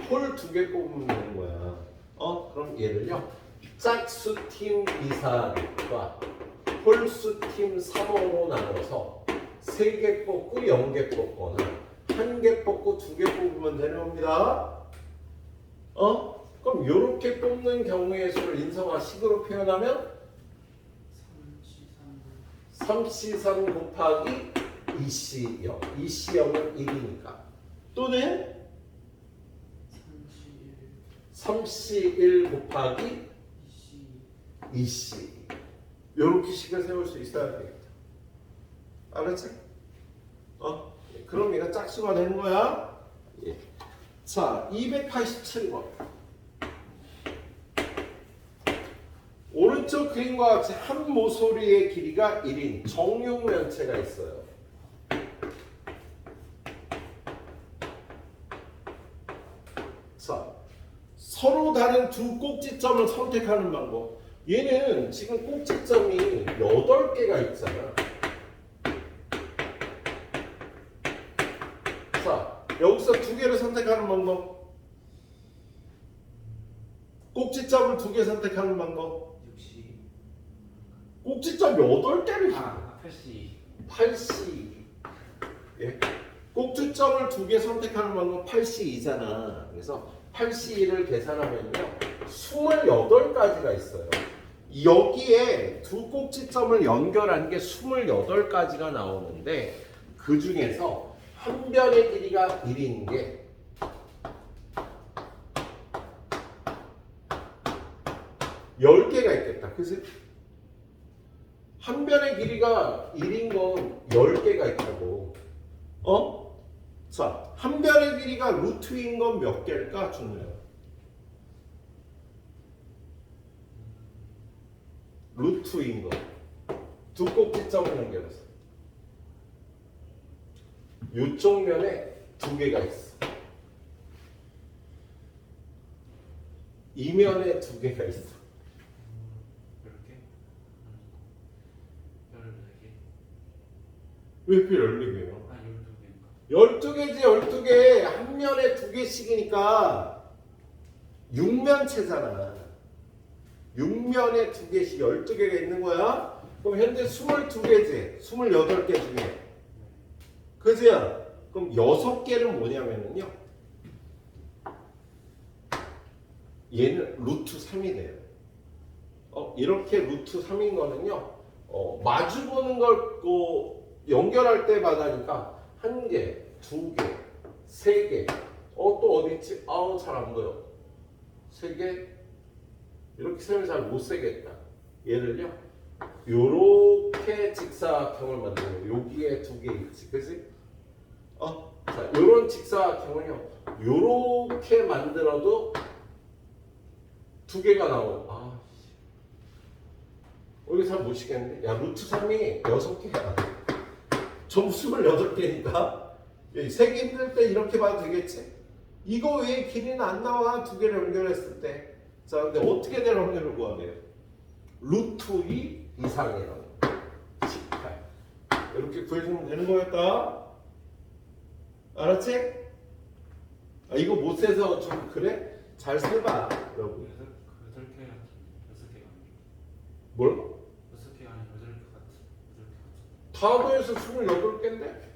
홀 2개 뽑으면 되는 거야. 그럼 얘를요. 짝수 팀 2,4과 홀수 팀 3호로 나눠서 3개 뽑고 0개 뽑거나 1개 뽑고 2개 뽑으면 되는 겁니다. 그럼 이렇게 뽑는 경우의 수를 인성화 식으로 표현하면 3C3 곱하기 2C0. 2C0은 1이니까. 또는 3C1 곱하기 2C. 이렇게 식을 세울 수 있어야 되겠다. 알았지? 그럼 얘가 짝수가 되는 거야. 예. 자, 287번. 오른쪽 그림과 같이 한 모서리의 길이가 1인 정육면체가 있어요. 자, 서로 다른 두 꼭지점을 선택하는 방법. 얘는 지금 꼭지점이 8개가 있잖아. 자, 여기서 2개를 선택하는 방법. 꼭지점을 2개 선택하는 방법. 꼭지점 8개를 8C. 예. 꼭지점을 2개 선택하는 방법 8C2잖아. 그래서 8C2를 계산하면요 28가지가 있어요. 여기에 두 꼭지점을 연결한 게 28가지가 나오는데 그 중에서 한 변의 길이가 1인 게 열 개가 있겠다. 그치? 한 변의 길이가 1인 건 10개가 있다고. 자, 한 변의 길이가 루트인 건 몇 개일까? 준우야. 루트인 거. 두 꼭지점을 연결해서. 이쪽 면에 2개가 있어. 이 면에 2개가 있어. 왜 이렇게 14개예요? 12개지 12개. 한 면에 2개씩이니까 6면체잖아. 6면에 2개씩 12개가 있는 거야. 그럼 현재 22개지. 28개 중에. 그지야? 그럼 6개는 뭐냐면요. 얘는 루트 3이 돼요. 이렇게 루트 3인 거는요. 마주보는 걸 연결할 때마다니까 1개, 2개, 3개. 또 어디 있지? 잘 안 보여. 3개. 이렇게 세면 잘 못 세겠다. 얘를요. 요렇게 직사각형을 만들고 여기에 2개 있지. 그치? 자, 요런 직사각형을요. 요렇게 만들어도 두 개가 나오고 이거 잘 못 시겠는데? 야 루트 3이 6개야. 전부 28개니까 세기 힘들 때 이렇게 봐도 되겠지? 이거 외에 길이는 안 나와. 두 개를 연결했을 때. 자 근데 어떻게 될 확률을 구하래요? 루트 2 이상이라고 18 이렇게 구해주면 되는 거였다. 알았지? 이거 못 세서 좀 그래? 잘 세봐 여러분. 6개가 뭘? 6개가 아니라 8개 같아. 8개 같아. 다 더해서 28개인데?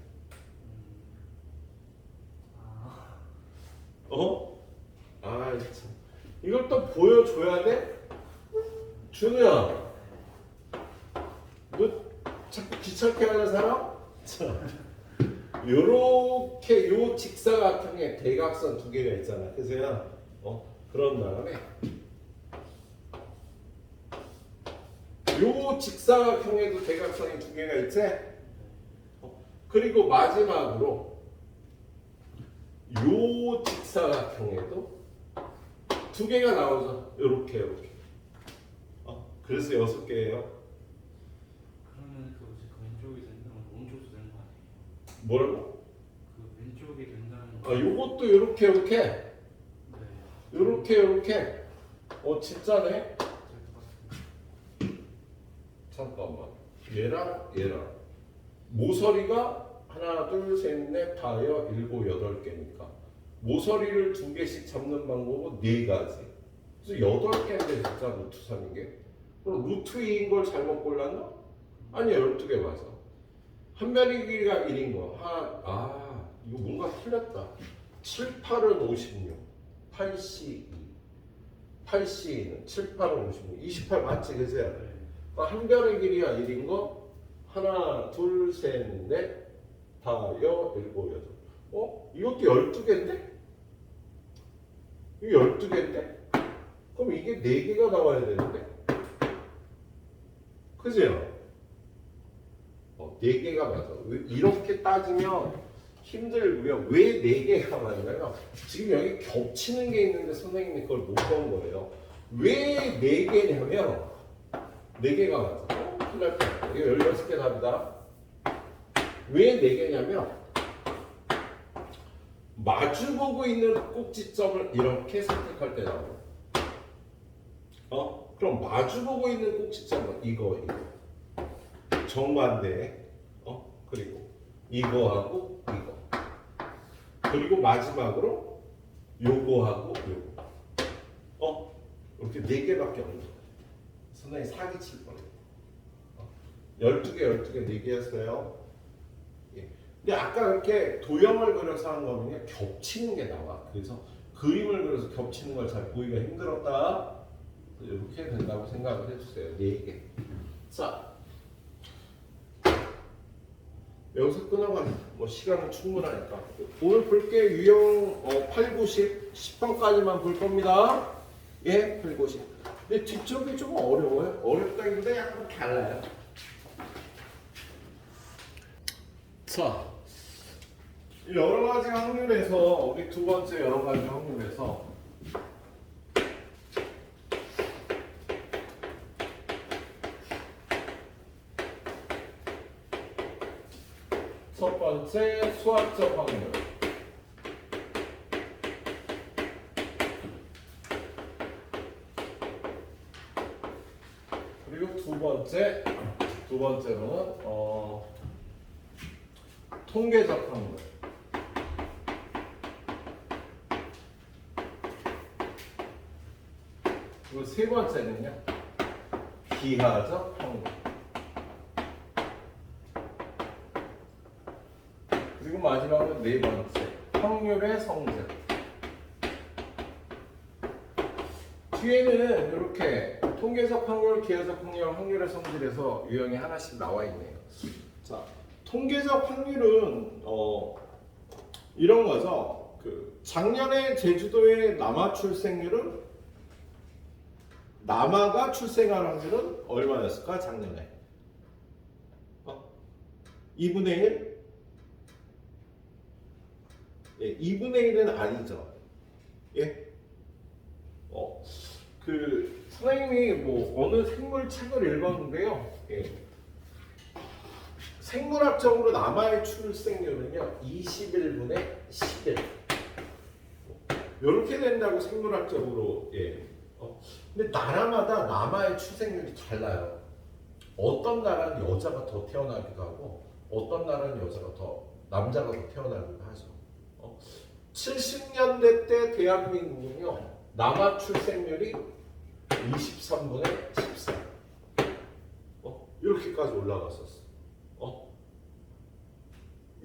참. 이걸 또 보여줘야 돼? 준우야, 너 자꾸 귀찮게 하는 사람? 자, 요렇게 요 직사각형에 대각선 두 개가 있잖아. 그래서야 그런 다음에 요 직사각형에도 대각선이 두 개가 있지? 그리고 마지막으로 요 직사각형에도 두 개가 나오죠. 요렇게. 그래서 6개예요. 그러면 그 왼쪽이 된다면 오른쪽도 되는 거 아니에요? 뭐라고? 그 왼쪽이 된다면 요것도 요렇게. 네. 요렇게. 진짜네? 될 것 같은데. 잠깐만. 얘랑 모서리가 하나, 둘, 셋, 넷, 다여, 7, 8개니까 모서리를 2개씩 잡는 방법은 4가지. 그래서 8개인데 진짜 루트 3인 게. 그럼 루트 2인 걸 잘못 골랐나? 아니야, 12개 맞아. 한 변의 길이가 1인 거. 이거 뭔가 틀렸다. 7, 8은 56, 8C2. 8C는 7, 8은 56. 28 맞지, 그지? 네. 한 변의 길이가 1인 거. 하나, 둘, 셋, 넷, 다여, 7, 8. 이것도 12개인데? 이거 12개인데? 그럼 이게 4개가 나와야 되는데? 그죠? 4개가 맞아. 이렇게 따지면 힘들고요. 왜 4개가 맞나요? 지금 여기 겹치는 게 있는데 선생님이 그걸 못 본 거예요. 왜 4개냐면 4개가 맞아. 큰일 날 뻔했다. 이거 16개 답이다. 왜 4개냐면 마주보고 있는 꼭지점을 이렇게 선택할 때 나와요. 그럼 마주보고 있는 꼭지점은 이거. 정반대. 그리고 이거하고 이거. 그리고 마지막으로 요거하고 요거. 이렇게 4개밖에 없는 거예요. 선생님 사기 칠 뻔했어요. 12개, 4개였어요. 근데 아까 이렇게 도형을 그려서 한 거는요, 겹치는 게 나와. 그래서 그림을 그려서 겹치는 걸 잘 보기가 힘들었다. 이렇게 된다고 생각을 해주세요. 4개. 자, 여기서 끊어가면 시간은 충분하니까. 오늘 볼게 유형 8, 9, 10, 10번까지만 볼 겁니다. 8, 9, 10. 근데 뒤쪽이 좀 어려워요. 어렵다기보다 약간 달라요. 자, 여러 가지 확률에서 우리 두 번째 여러 가지 확률에서 첫 번째 수학적 확률. 그리고 두 번째로는 통계적 확률. 그리고 세 번째는요, 기하적 확률. 그리고 마지막으로 네 번째, 확률의 성질. 뒤에는 이렇게 통계적 확률, 기하적 확률, 확률의 성질에서 유형이 하나씩 나와 있네요. 자, 통계적 확률은 이런 거죠. 작년에 제주도의 남아 출생률은 남아가 출생할 확률은 얼마였을까? 작년에 2분의 1? 2분의 1은 아니죠. 예? 그 선생님이 뭐 어느 생물 책을 읽었는데요. 예. 생물학적으로 남아의 출생률은요 21분의 11 이렇게 된다고 생물학적으로. 예. 근데 나라마다 남아의 출생률이 달라요. 어떤 나라는 여자가 더 태어나기도 하고 어떤 나라는 여자가 더 남자가 더 태어나기도 하죠. 70년대 때 대한민국은요 남아 출생률이 23분의 14 이렇게까지 올라갔었어.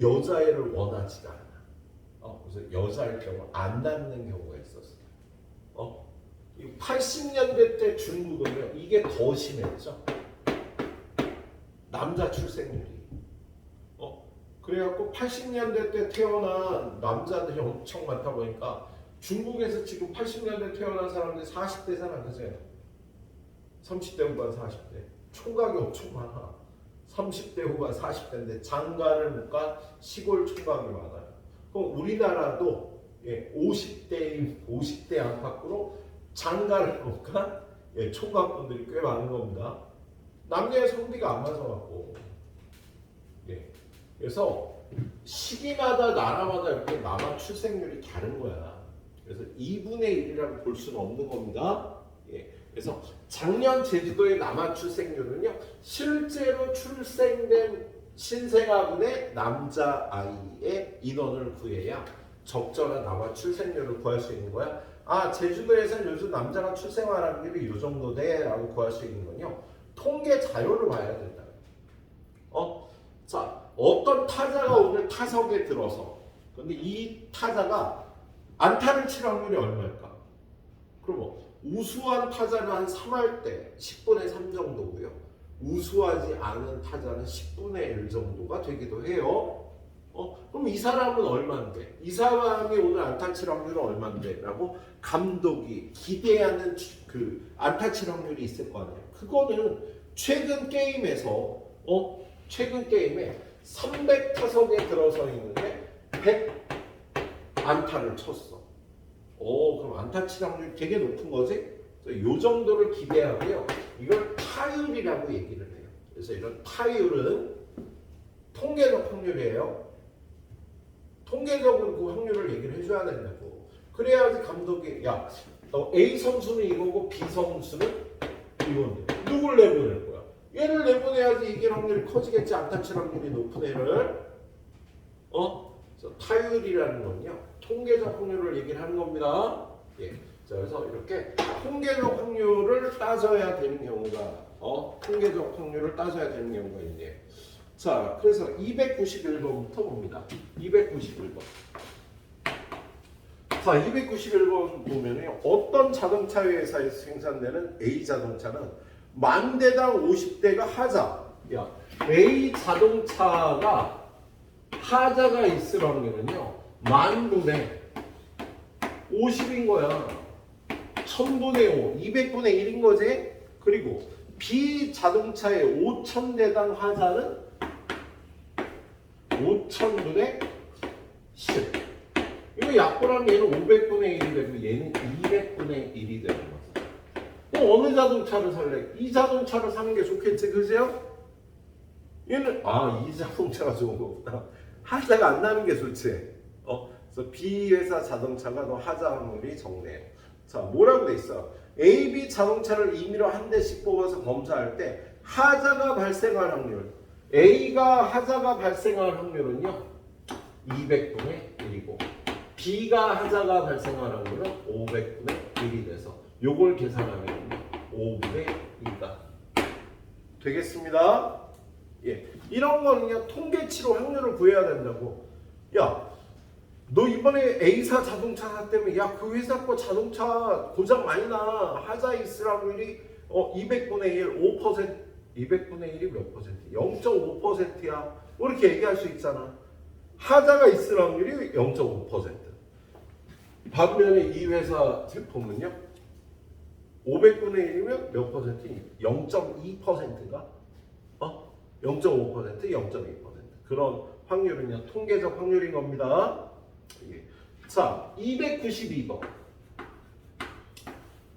여자애를 원하지가 않아. 그래서 여자일 경우 안 낳는 경우가 있었어. 80년대 때 중국은요 이게 더 심했죠. 남자 출생률이. 그래갖고 80년대 때 태어난 남자들이 엄청 많다 보니까 중국에서 지금 80년대 태어난 사람들이 40대잖아, 그죠? 30대 후반 40대. 총각이 엄청 많아. 30대 후반 40대인데 장가를 못 간 시골 총각이 많아요. 그럼 우리나라도 50대 안팎으로 장가를 못 간 총각분들이 꽤 많은 겁니다. 남녀의 성비가 안 맞아갖고. 그래서 시기마다 나라마다 이렇게 남아 출생률이 다른 거야. 그래서 2분의 1이라고 볼 수는 없는 겁니다. 그래서 작년 제주도의 남아 출생률은요 실제로 출생된 신생아분의 남자아이의 인원을 구해야 적절한 남아 출생률을 구할 수 있는 거야. 제주도에서는 요즘 남자가 출생할 확률이 이 정도 돼 라고 구할 수 있는 건요 통계 자료를 봐야 된다. 자, 어떤 타자가 오늘 타석에 들어서 근데 이 타자가 안타를 칠 확률이 얼마일까? 그럼 우수한 타자는 한 3할 때 10분의 3 정도고요. 우수하지 않은 타자는 10분의 1 정도가 되기도 해요. 그럼 이 사람은 얼마인데? 이 사람이 오늘 안타 칠 확률은 얼마인데? 라고 감독이 기대하는 그 안타 칠 확률이 있을 거 아니에요. 그거는 최근 게임에 300타석에 들어서 있는데 100 안타를 쳤어. 그럼 안타 칠 확률이 되게 높은 거지? 이 정도를 기대하고요. 이걸 타율이라고 얘기를 해요. 그래서 이런 타율은 통계적 확률이에요. 통계적으로 그 확률을 얘기를 해줘야 된다고. 그래야지 감독이 A 선수는 이거고 B 선수는 이건데 누굴 내보낼 거야? 얘를 내보내야지 이길 확률이 커지겠지. 안타 칠 확률이 높은 애를. 그래서 타율이라는 건요 통계적 확률을 얘기를 하는 겁니다. 자, 그래서 이렇게 통계적 확률을 따져야 되는 경우가 통계적 확률을 따져야 되는 경우가 있네요. 자, 그래서 291번부터 봅니다. 291번. 자, 291번 보면요. 어떤 자동차 회사에서 생산되는 A 자동차는 만 대당 50대가 하자. A 자동차가 하자가 있을 확률은요. 만 분의 50인 거야. 1000분의 5, 200분의 1인 거지. 그리고 B 자동차의 5000대당 하자는 5000분의 10. 이거 약분하면 얘는 500분의 1이 되고 얘는 200분의 1이 되는 거죠. 그럼 어느 자동차를 살래? 이 자동차를 사는 게 좋겠지, 그죠? 얘는 이 자동차가 좋은 거구나. 하자가 안 나는 게 좋지. 그래서 B 회사 자동차가 더 하자 확률이 적네요. 자, 뭐라고 돼 있어? A, B 자동차를 임의로 한 대씩 뽑아서 검사할 때 하자가 발생할 확률. A가 하자가 발생할 확률은요 200분의 1이고 B가 하자가 발생할 확률은 500분의 1이 돼서 요걸 계산하면 5분의 2가 되겠습니다. 이런 거는요 통계치로 확률을 구해야 된다고. 너 이번에 A사 자동차 샀다며 그 회사 거 자동차 고장 많이 나. 하자 있을 확률이 200분의 1, 5%. 200분의 1이 몇 퍼센트? 0.5%야. 이렇게 얘기할 수 있잖아. 하자가 있을 확률이 0.5%. 반면에 이 회사 제품은요. 500분의 1이면 몇 퍼센트? 0.2%인가? 0.5%, 0.2%. 그런 확률은요. 통계적 확률인 겁니다. 자, 292번.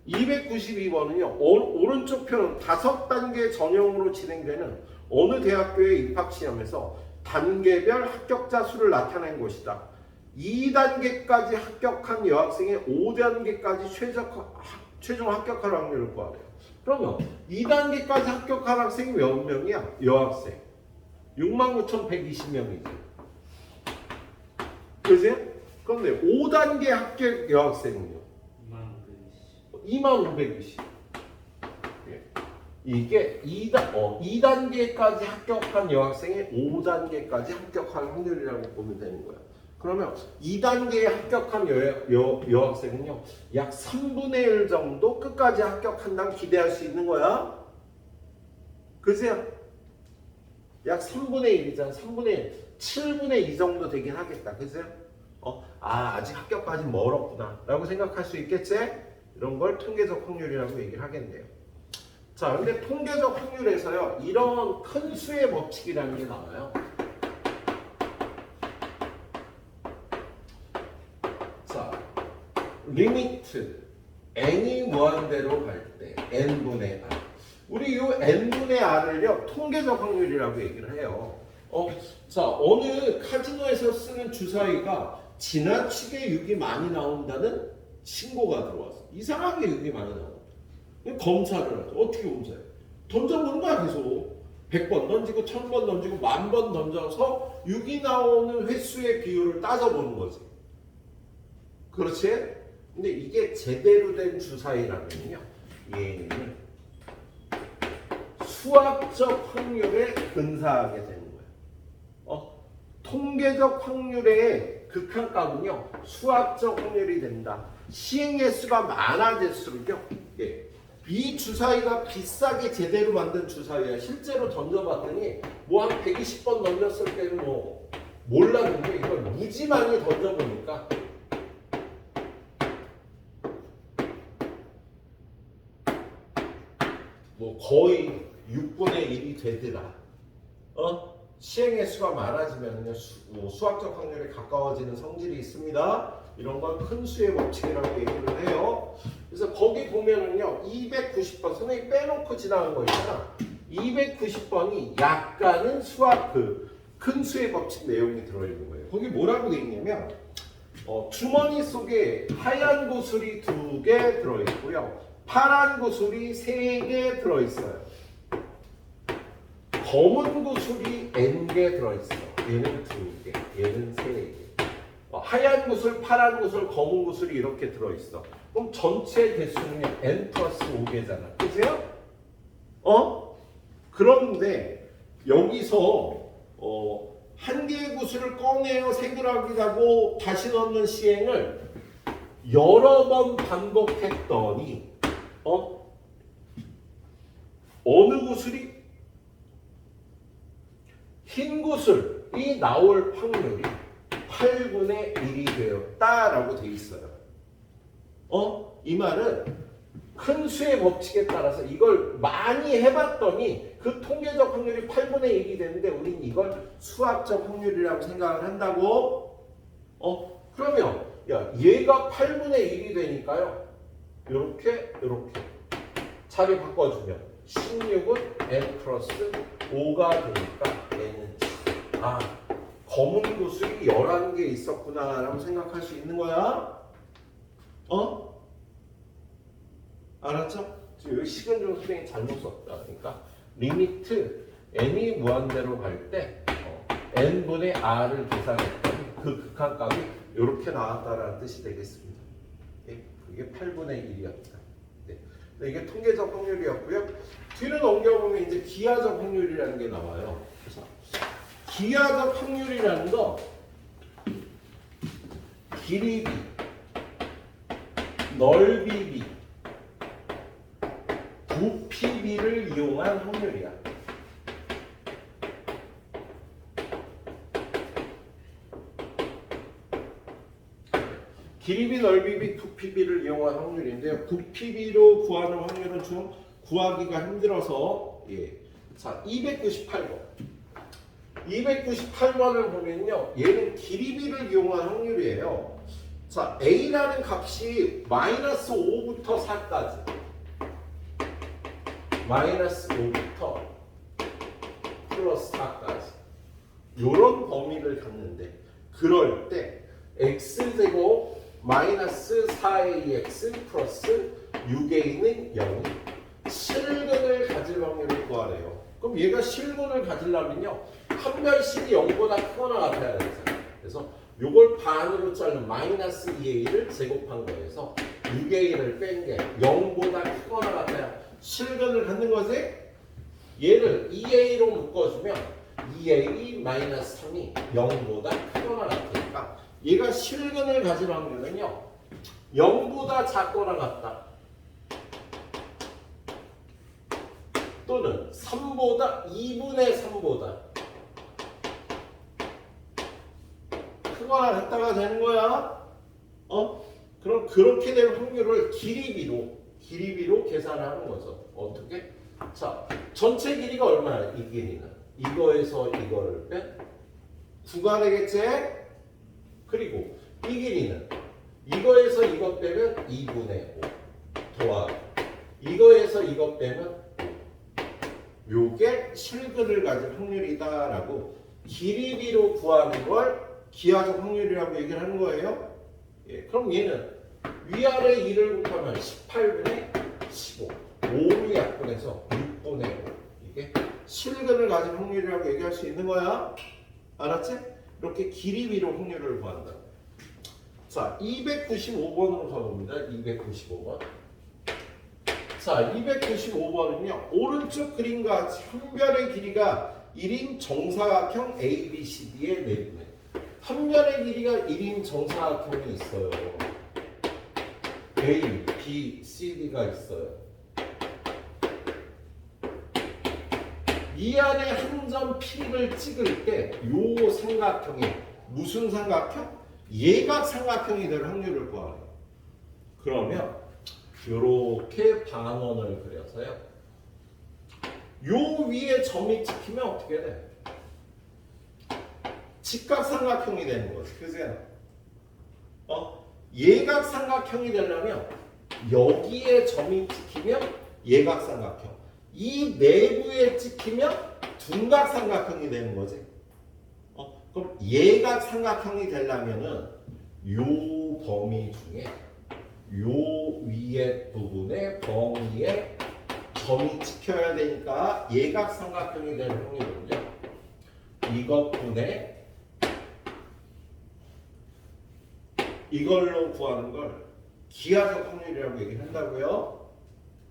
292번은요. 오른쪽 표는 5단계 전형으로 진행되는 어느 대학교의 입학시험에서 단계별 합격자 수를 나타낸 것이다. 2단계까지 합격한 여학생의 5단계까지 최종 합격할 확률을 구하래요. 그러면 2단계까지 합격한 학생이 몇 명이야? 여학생 69,120명이지. 그지? 그런데 5단계 합격 여학생은요? 25,520. 이게 2단계까지 합격한 여학생의 5단계까지 합격할 확률이라고 보면 되는 거야. 그러면 2단계에 합격한 여학생은요, 약 3분의 1 정도 끝까지 합격한다고 기대할 수 있는 거야. 그죠? 약 3분의 1이잖아. 3분의 1. 7분의 2 정도 되긴 하겠다. 그죠? 아직 합격까지 멀었구나. 라고 생각할 수 있겠지? 이런 걸 통계적 확률이라고 얘기를 하겠네요. 자, 근데 통계적 확률에서요, 이런 큰 수의 법칙이라는 게 나와요. 자, 리미트 n이 무한대로 갈 때 n분의 r. 우리 이 n분의 r을요, 통계적 확률이라고 얘기를 해요. 자, 어느 카지노에서 쓰는 주사위가 지나치게 6이 많이 나온다는 신고가 들어왔어. 이상하게 6이 많이 나온다. 검사를 하죠. 어떻게 검사해? 던져보는 거야, 계속. 100번 던지고 1000번 던지고 10,000번 던져서 6이 나오는 횟수의 비율을 따져보는 거지. 그렇지? 근데 이게 제대로 된 주사위라면요, 얘는 수학적 확률에 근사하게 되는 거야. 통계적 확률의 극한값은요, 수학적 확률이 된다. 시행의 수가 많아질수록요, 이 주사위가 비싸게 제대로 만든 주사위야. 실제로 던져봤더니 뭐 한 120번 던졌을 때는 뭐 몰랐는데 이걸 무지 많이 던져보니까 뭐 거의 6분의 1이 되더라. 시행의 수가 많아지면요, 수학적 확률에 가까워지는 성질이 있습니다. 이런 건 큰 수의 법칙이라고 얘기를 해요. 그래서 거기 보면은요, 290번 선생님이 빼놓고 지나간 거 있잖아. 290번이 약간은 수학 큰 수의 법칙 내용이 들어있는 거예요. 거기 뭐라고 돼 있냐면, 주머니 속에 하얀 구슬이 2개 들어있고요, 파란 구슬이 3개 들어있어요. 검은 구슬이 n개 들어있어. 얘는 2개, 얘는 3개. 하얀 구슬, 파란 구슬, 검은 구슬이 이렇게 들어있어. 그럼 전체 개수는요, n 플러스 5개잖아. 그죠? 그런데 여기서 한 개의 구슬을 꺼내어 세그락이라고 다시 넣는 시행을 여러 번 반복했더니 어느 구슬이 흰 구슬이 나올 확률이 8분의 1이 되었다라고 돼 있어요. 이 말은 큰 수의 법칙에 따라서 이걸 많이 해봤더니 그 통계적 확률이 8분의 1이 되는데 우린 이걸 수학적 확률이라고 생각을 한다고? 그러면 야, 얘가 8분의 1이 되니까요, 요렇게 자리 바꿔주면 16은 n 플러스 5가 되니까 얘는 검은 구슬이 11개 있었구나 라고 생각할 수 있는 거야. 알았죠? 지금 여기 식은 좀 선생님이 잘못 썼다. 그러니까 리미트 n이 무한대로 갈 때 n분의 r을 계산했더니 그 극한값이 이렇게 나왔다라는 뜻이 되겠습니다. 그게 8분의 1이었다. 이게 통계적 확률이었고요. 뒤로 넘겨보면 이제 기하적 확률이라는 게 나와요. 그래서 기하적 확률이라는 거, 길이비, 넓이비, 부피비를 이용한 확률이야. 길이비, 넓이비, 부피비를 이용한 확률인데요. 부피비로 구하는 확률은 좀 구하기가 힘들어서, 자, 298번. 298번을 보면요, 얘는 길이비를 이용한 확률이에요. 자, A라는 값이 마이너스 5부터 4까지. 마이너스 5부터 플러스 4까지. 요런 범위를 갖는데, 그럴 때 x제곱 마이너스 4ax 플러스 6a는 0이 실근을 가질 확률을 구하래요. 그럼 얘가 실근을 가지려면요, 판별식이 0보다 크거나 같아야 되잖아요. 그래서 요걸 반으로 자른 마이너스 2a를 제곱한 거에서 6a를 뺀 게 0보다 크거나 같아야 실근을 갖는 거지. 얘를 2a로 묶어주면 2a 마이너스 3이 0보다 크거나 같으니까 얘가 실근을 가질 확률은요 0보다 작거나 같다 또는 3보다 2분의 3보다 크거나 같다가 되는 거야. 그럼 그렇게 될 확률을 길이비로 계산하는 거죠. 어떻게? 자, 전체 길이가 얼마야? 이 길이는 이거에서 이거를 빼 9가 되겠지? 그리고 이 길이는 이거에서 이거 빼면 2분의 5 더하기 이거에서 이거 빼면 5. 요게 실근을 가질 확률이다라고 길이비로 구하는 걸 기하적 확률이라고 얘기를 하는 거예요. 예, 그럼 얘는 위아래 2를 곱하면 18분의 15 5를 약분해서 6분의 5 이게 실근을 가진 확률이라고 얘기할 수 있는 거야. 알았지? 이렇게 길이비로 확률을 구한다. 자, 295번으로 가봅니다. 295번. 자, 295번은요. 오른쪽 그림과 같이 한 변의 길이가 1인 정사각형 ABCD의 내분의 한 변의 길이가 1인 정사각형이 있어요. A, B, C, D가 있어요. 이 안에 한 점 P를 찍을 때 요 삼각형이 무슨 삼각형? 예각 삼각형이 될 확률을 구하래요. 그러면 요렇게 반원을 그려서요. 요 위에 점이 찍히면 어떻게 돼? 직각삼각형이 되는 거지. 그죠? 예각삼각형이 되려면 여기에 점이 찍히면 예각삼각형. 이 내부에 찍히면 둔각삼각형이 되는 거지. 그럼 예각삼각형이 되려면은 요 범위 중에 요 위에 부분에 범위에 점이 찍혀야 되니까 예각삼각형이 되는 확률은요. 이것분의 이걸로 구하는 걸 기하적 확률이라고 얘기를 한다고요.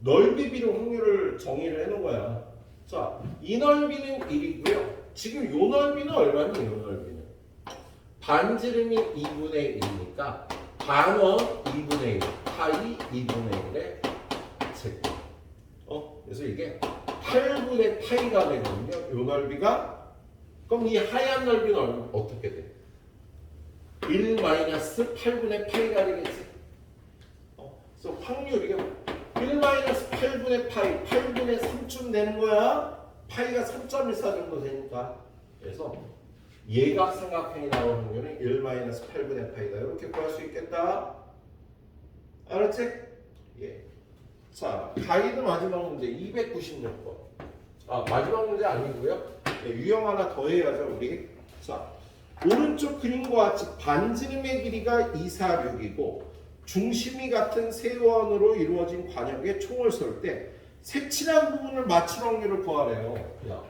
넓이비로 확률을 정의를 해놓은 거야. 자, 이 넓이는 1이고요. 지금 요 넓이는 얼마니? 요 넓이는 반지름이 2분의 1이니까 반원 2분의 1, 파이 2분의 1의 제곱. 그래서 이게 8분의 파이가 되거든요. 요 넓이가. 그럼 이 하얀 넓이는 어떻게 돼? 1-8분의 파이가 되겠지. 그래서 확률이 1-8분의 파이, 8분의 3쯤 되는 거야. 파이가 3.14 정도 되니까. 그래서 예각삼각형이 나오는 확률은 1-8분의 파이다. 이렇게 구할 수 있겠다. 알았지? 예. 자, 가이드 마지막 문제 296번. 마지막 문제 아니고요. 예, 유형 하나 더 해야죠, 우리. 자, 오른쪽 그림과 같이 반지름의 길이가 246이고 중심이 같은 세원으로 이루어진 관역에 총을 쏠 때 색칠한 부분을 맞출 확률을 구하래요. 야,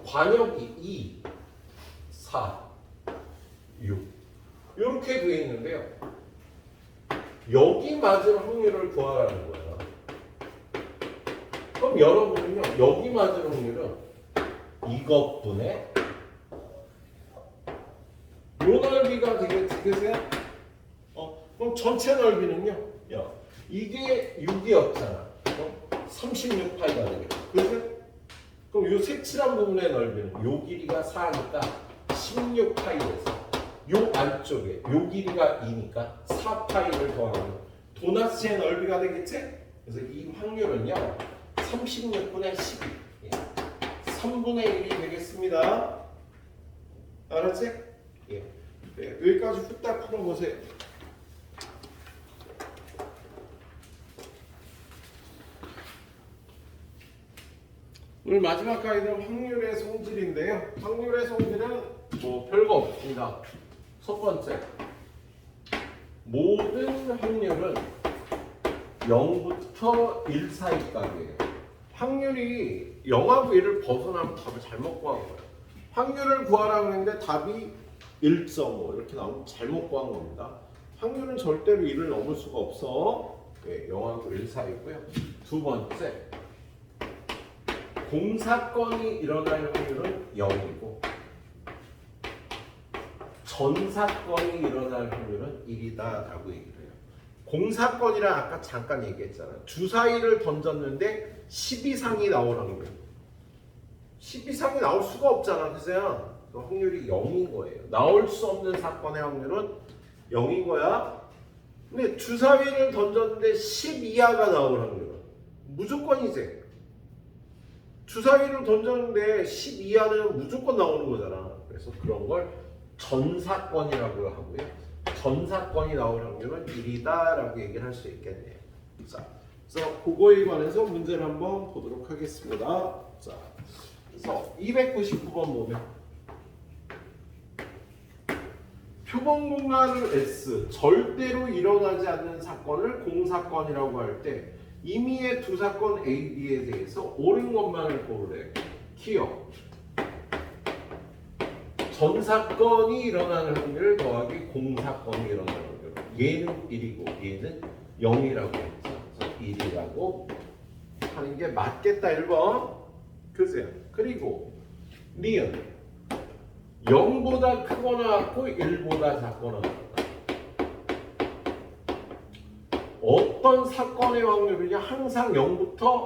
관역이 2, 4, 6 이렇게 되어 있는데요. 여기 맞을 확률을 구하라는 거예요. 그럼 여러분은요, 여기 맞을 확률은 이것분의 요 넓이가 되겠지, 그죠? 그럼 전체 넓이는요, 야, 이게 6이었잖아. 36파이가 되겠죠, 그죠? 그럼 요 색칠한 부분의 넓이는 요 길이가 4니까 16파이에서 요 안쪽에 요 길이가 2니까 4파이를 더하면 도나스의 넓이가 되겠지? 그래서 이 확률은요, 36분의 12, 3분의 1이 되겠습니다. 알았지? 예. 네, 여기까지 후딱 풀어보세요. 오늘 마지막 가이드는 확률의 성질인데요. 확률의 성질은 뭐 별거 없습니다. 첫 번째, 모든 확률은 0부터 1 사이까지예요. 확률이 0하고 1을 벗어나면 답을 잘못 구한 거예요. 확률을 구하라고 했는데 답이 1.5 이렇게 나오면 잘못 구한 겁니다. 확률은 절대로 1을 넘을 수가 없어. 네, 0하고 1 사이고요. 두 번째, 공사건이 일어날 확률은 0이고 전사건이 일어날 확률은 1이다라고 얘기를 해요. 공사건이랑 아까 잠깐 얘기했잖아요. 주사위를 던졌는데 10 이상이 나올 확률. 10 이상이 나올 수가 없잖아, 그죠? 그 확률이 0인 거예요. 나올 수 없는 사건의 확률은 0인 거야. 근데 주사위를 던졌는데 10 이하가 나올 확률은 무조건이지. 주사위를 던졌는데 10 이하는 무조건 나오는 거잖아. 그래서 그런 걸 전사건이라고 하고요. 전사건이 나올 확률은 1이다라고 얘기를 할 수 있겠네요. 자, 그래서 그거에 관해서 문제를 한번 보도록 하겠습니다. 자, 그래서 299번 보면 표본 공간을 S, 절대로 일어나지 않는 사건을 공사건이라고 할 때 임의의 두 사건 A, B에 대해서 옳은 것만을 고르래. 키어. 전사건이 일어나는 확률 더하기 공사건이 일어나는 확률. 얘는 1이고 얘는 0이라고 했죠. 그래서 1이라고 하는 게 맞겠다 1번. 그죠? 그리고 니은 0보다 크거나 같고 1보다 작거나 같다. 어떤 사건의 확률이냐? 항상 0부터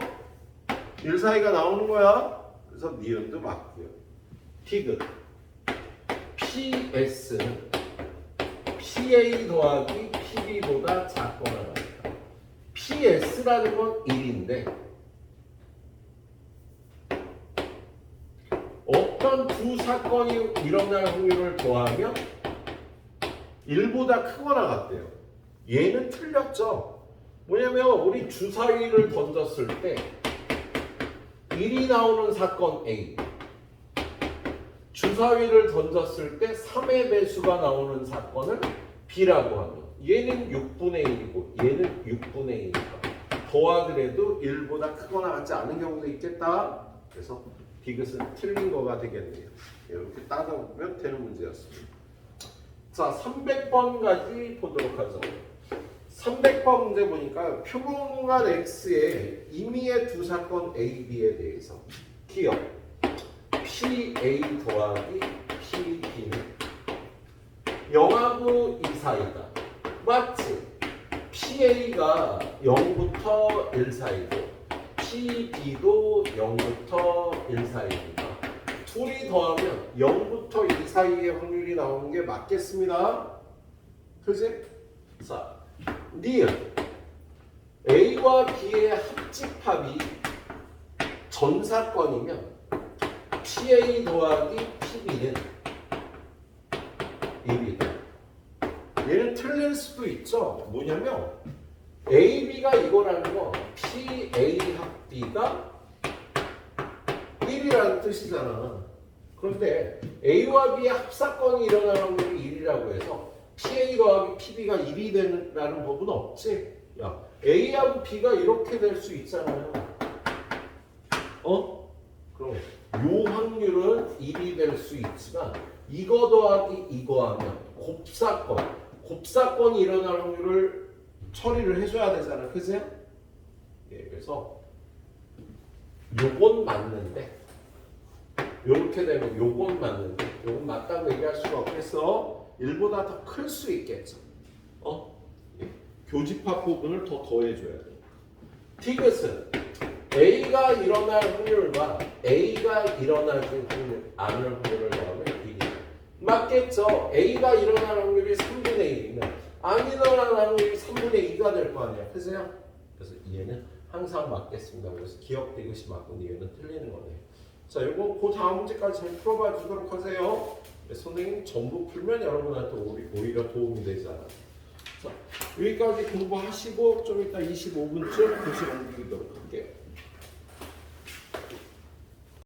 1 사이가 나오는 거야. 그래서 니은도 맞고요. 디귿 PS는 PA 더하기 PB보다 작거나 같다. PS라는 건 1인데 어떤 두 사건이 일어날 확률을 더하면 1보다 크거나 같대요. 얘는 틀렸죠. 뭐냐면 우리 주사위를 던졌을 때 1이 나오는 사건 A, 주사위를 던졌을 때 3의 배수가 나오는 사건을 B라고 하면 얘는 6분의 1이고 얘는 6분의 1이니까 더하더라도 1보다 크거나 같지 않은 경우도 있겠다. 그래서 디귿은 틀린 거가 되겠네요. 이렇게 따져보면 되는 문제였습니다. 자, 300번까지 보도록 하죠. 300번 문제 보니까 표본공간 X의 임의의 두 사건 A, B에 대해서 기억 PA 더하기 PB는 0하고 2 사이다. 맞지? PA가 0부터 1 사이고 PB도 0부터 1 사이입니다. 둘이 더하면 0부터 2 사이의 확률이 나오는 게 맞겠습니다. 그지? 자, 니은 A와 B의 합집합이 전사건이면 PA 더하기 PB는 1이다. 얘는 틀릴 수도 있죠. 뭐냐면 AB가 이거라는 거 PA 합 B가 1이라는 뜻이잖아. 그런데 A와 B의 합사건이 일어나는 확률이 1이라고 해서 PA 더하기 PB가 1이 되는 법은 없지. 야, A하고 B가 이렇게 될 수 있잖아요. 그럼 요 확률은 1이 될 수 있지만 이거 더하기 이거 하면 곱사건이 일어날 확률을 처리를 해줘야 되잖아. 그지? 예, 그래서 요건 맞는데 요렇게 되면 요건 맞는데 요건 맞다고 얘기할 수가 없겠어. 1보다 더 클 수 있겠죠. 예. 교집합 부분을 더 더해줘야 돼. 디귿은 A가 일어날 확률과 A가 일어나지 않을 확률을 더하면 1이 맞겠죠. A가 일어날 확률이 3분의 1이면 안 일어날 확률이 3분의 2가 될 거 아니야. 그죠? 그래서 얘는 항상 맞겠습니다. 그래서 기억 디귿이 맞고 얘는 틀리는 거네요. 자, 요거 그 다음 문제까지 잘 풀어봐 주도록 하세요. 선생님 전부 풀면 여러분한테 오히려 도움이 되잖아. 자, 여기까지 공부하시고 좀 이따 25분쯤 교실 옮기도록 할게요.